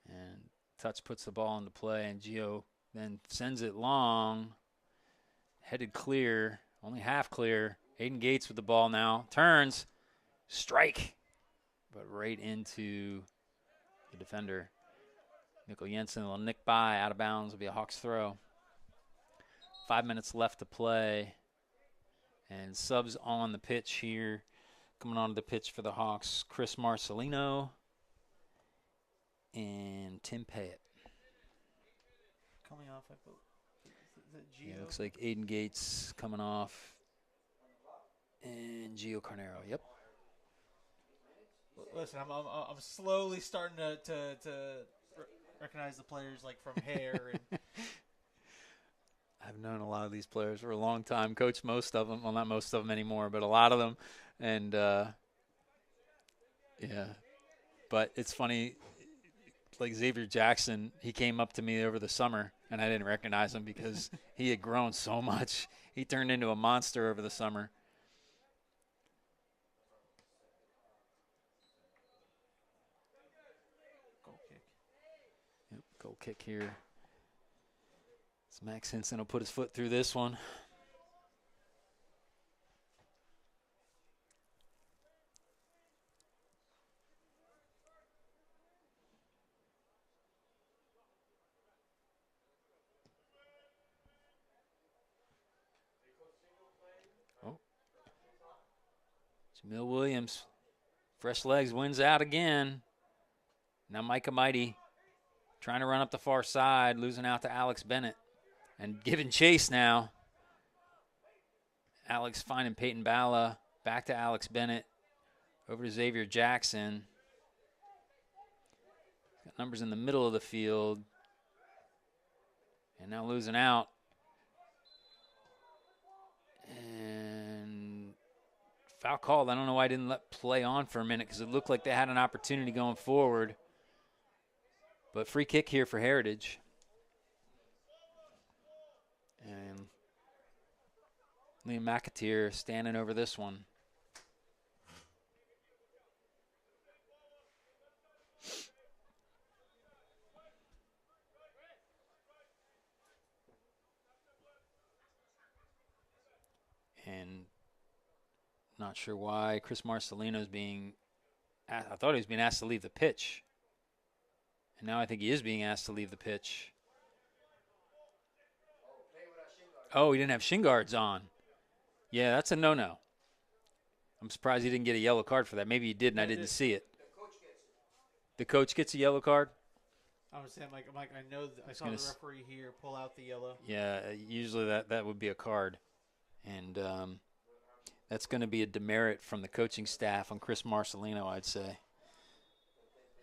And touch puts the ball into play, and Gio then sends it long. Headed clear, only half clear. Aiden Gates with the ball now. Turns, strike, but right into the defender. Mikkel Jensen will nick by, out of bounds, will be a Hawks throw. 5 minutes left to play. And subs on the pitch here. Coming onto the pitch for the Hawks, Chris Marcelino and Tim Payette. Coming off, I believe. Yeah, looks like Aiden Gates coming off. And Gio Carnero, yep. Listen, I'm slowly starting to recognize the players like from hair. And I've known a lot of these players for a long time. Coached most of them. Well, not most of them anymore, but a lot of them. And yeah, but it's funny. Like Xavier Jackson, he came up to me over the summer, and I didn't recognize him because he had grown so much. He turned into a monster over the summer. Goal kick. Yep, goal kick here. So Max Hinson will put his foot through this one. Jamil Williams, fresh legs, wins out again. Now Micah Mighty trying to run up the far side, losing out to Alex Bennett. And giving chase now. Alex finding Peyton Bala, back to Alex Bennett, over to Xavier Jackson. Got numbers in the middle of the field. And now losing out. And foul called. I don't know why I didn't let play on for a minute because it looked like they had an opportunity going forward. But free kick here for Heritage. And Liam McAteer standing over this one. Not sure why Chris Marcelino's being I thought he was being asked to leave the pitch. And now I think he is being asked to leave the pitch. Oh, he didn't have shin guards on. Yeah, that's a no-no. I'm surprised he didn't get a yellow card for that. Maybe he did and I didn't see it. The coach gets a yellow card? I was saying, I know I saw the referee here pull out the yellow. Yeah, usually that would be a card. And that's going to be a demerit from the coaching staff on Chris Marcelino, I'd say.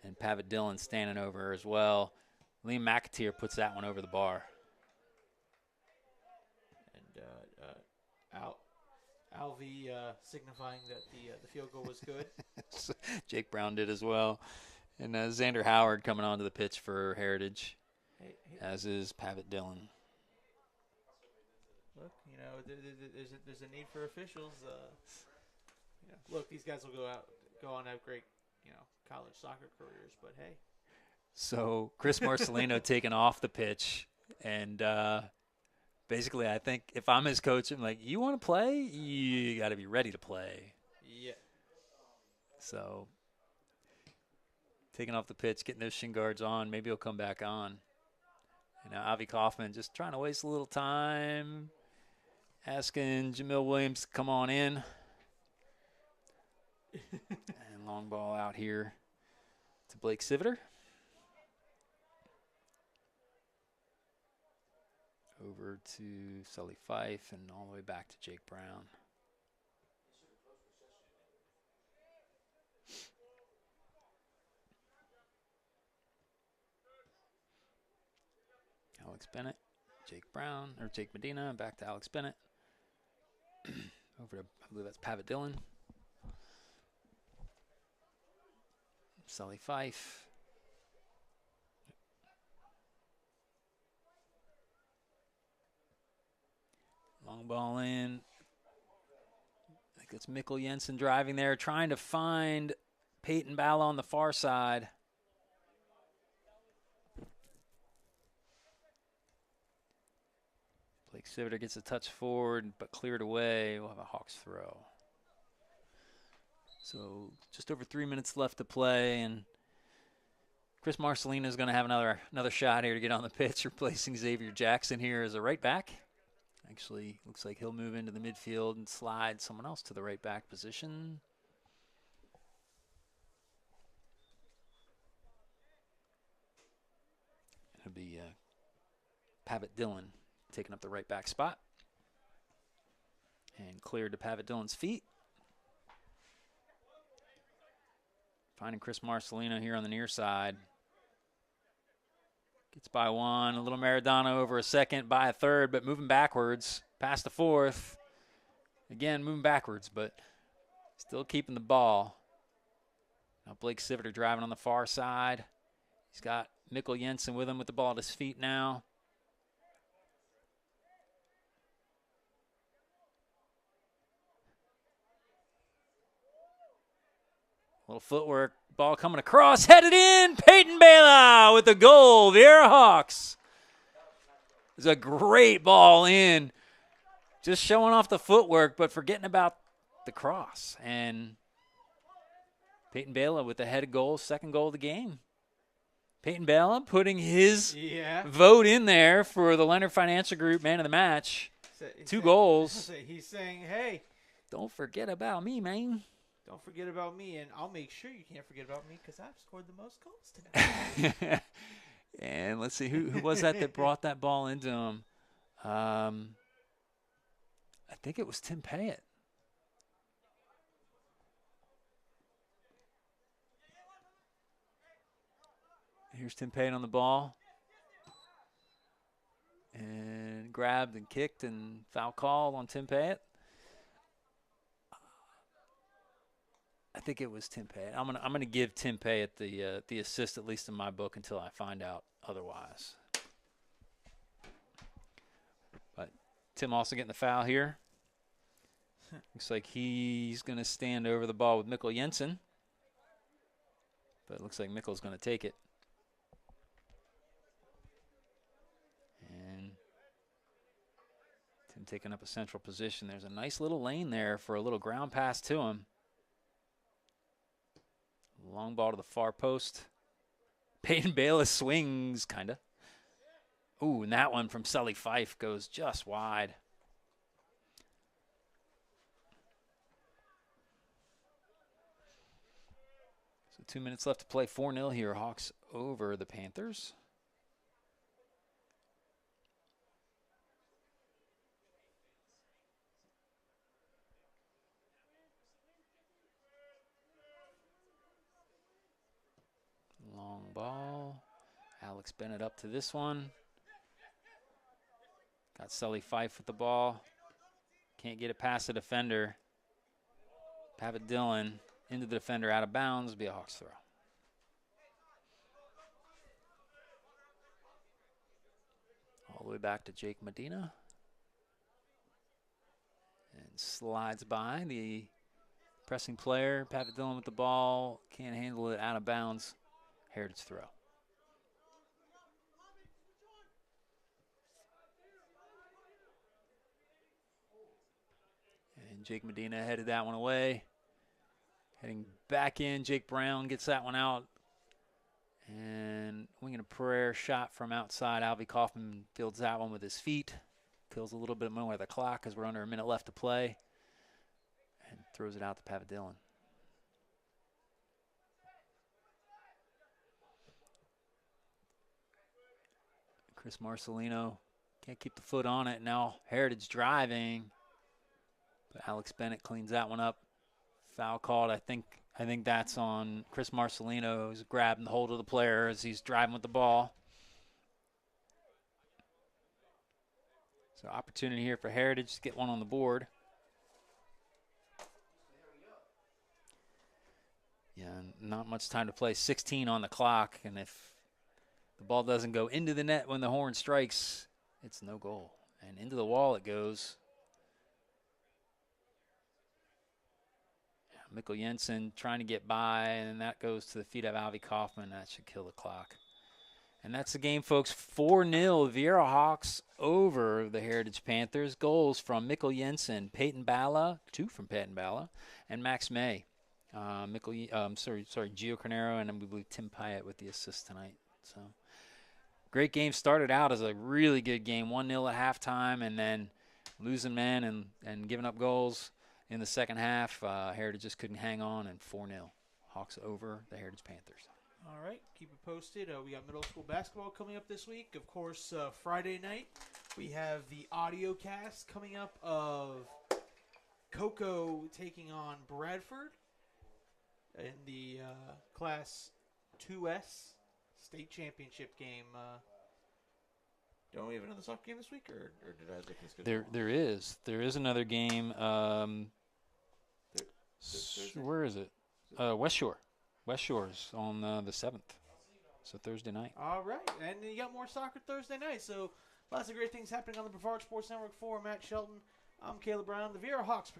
And Pavitt Dillon standing over as well. Liam McAteer puts that one over the bar. And Alvey signifying that the field goal was good. Jake Brown did as well. And Xander Howard coming onto the pitch for Heritage, as is Pavitt Dillon. Look, there's a need for officials. Look, these guys will go on to have great, college soccer careers. But hey. So Chris Marcelino taken off the pitch, and basically, I think if I'm his coach, I'm like, you want to play? You got to be ready to play. Yeah. So taking off the pitch, getting those shin guards on, maybe he'll come back on. And now Avi Kaufman just trying to waste a little time, asking Jamil Williams to come on in. And long ball out here to Blake Siviter. Over to Sully Fife and all the way back to Jake Brown. Alex Bennett, Jake Brown, or Jake Medina, and back to Alex Bennett. Over to, I believe that's Pavitt Dillon. Sully Fife. Long ball in. I think it's Mikkel Jensen driving there, trying to find Peyton Balla on the far side. Blake Siviter gets a touch forward, but cleared away. We'll have a Hawks throw. So just over 3 minutes left to play, and Chris Marcelino is going to have another shot here to get on the pitch, replacing Xavier Jackson here as a right back. Actually, looks like he'll move into the midfield and slide someone else to the right back position. It'll be Pavitt Dillon taking up the right back spot. And cleared to Pavitt Dillon's feet. Finding Chris Marcelino here on the near side. Gets by one, a little Maradona over a second, by a third, but moving backwards, past the fourth. Again, moving backwards, but still keeping the ball. Now Blake Siviter driving on the far side. He's got Mikkel Jensen with him with the ball at his feet now. Little footwork, ball coming across, headed in. Peyton Bala with the goal. Viera Hawks. It's a great ball in. Just showing off the footwork, but forgetting about the cross. And Peyton Bala with the headed goal, second goal of the game. Peyton Bala putting his vote in there for the Leonard Financial Group Man of the Match. Two goals. He's saying, hey. Don't forget about me, man. Don't forget about me, and I'll make sure you can't forget about me because I've scored the most goals tonight. And let's see, who was that brought that ball into him? I think it was Tim Payette. Here's Tim Payette on the ball. And grabbed and kicked and foul call on Tim Payette. I think it was Tim Payette. I'm gonna give Tim Payette the assist, at least in my book, until I find out otherwise. But Tim also getting the foul here. Looks like he's gonna stand over the ball with Mikkel Jensen, but it looks like Mikkel's gonna take it. And Tim taking up a central position. There's a nice little lane there for a little ground pass to him. Long ball to the far post. Peyton Bayless swings, kind of. Ooh, and that one from Sully Fife goes just wide. So 2 minutes left to play. 4-0 here. Hawks over the Panthers. Long ball. Alex Bennett up to this one. Got Sully Fife with the ball. Can't get it past the defender. Pavitt Dillon into the defender, out of bounds. Be a Hawks throw. All the way back to Jake Medina. And slides by the pressing player. Pavitt Dillon with the ball. Can't handle it, out of bounds. Heritage throw. And Jake Medina headed that one away. Heading back in, Jake Brown gets that one out. And winging a prayer shot from outside. Alvy Kaufman fields that one with his feet. Kills a little bit more of the clock as we're under a minute left to play. And throws it out to Pavitt Dillon. Chris Marcelino can't keep the foot on it. Now Heritage driving. But Alex Bennett cleans that one up. Foul called. I think that's on Chris Marcelino, who's grabbing the hold of the player as he's driving with the ball. So opportunity here for Heritage to get one on the board. Yeah, not much time to play. 16 on the clock, and if the ball doesn't go into the net when the horn strikes, it's no goal. And into the wall it goes. Mikkel Jensen trying to get by, and that goes to the feet of Alvy Kaufman. That should kill the clock. And that's the game, folks. 4-0, Viera Hawks over the Heritage Panthers. Goals from Mikkel Jensen, Peyton Bala, 2 from Peyton Bala, and Max May. Gio Carnero, and we believe Tim Pyatt with the assist tonight. So great game. Started out as a really good game, 1-0 at halftime, and then losing men and giving up goals. In the second half, Heritage just couldn't hang on, and 4-0. Hawks over the Heritage Panthers. All right, keep it posted. We got middle school basketball coming up this week. Of course, Friday night, we have the audio cast coming up of Cocoa taking on Bradford in the Class 2S state championship game. Don't we have another soccer game this week, or did I look at this schedule? There is another game. Where is it? West Shore. West Shore's on the 7th. So Thursday night. All right, and you got more soccer Thursday night. So lots of great things happening on the Brevard Sports Network. For Matt Shelton, I'm Caleb Brown. The Viera Hawks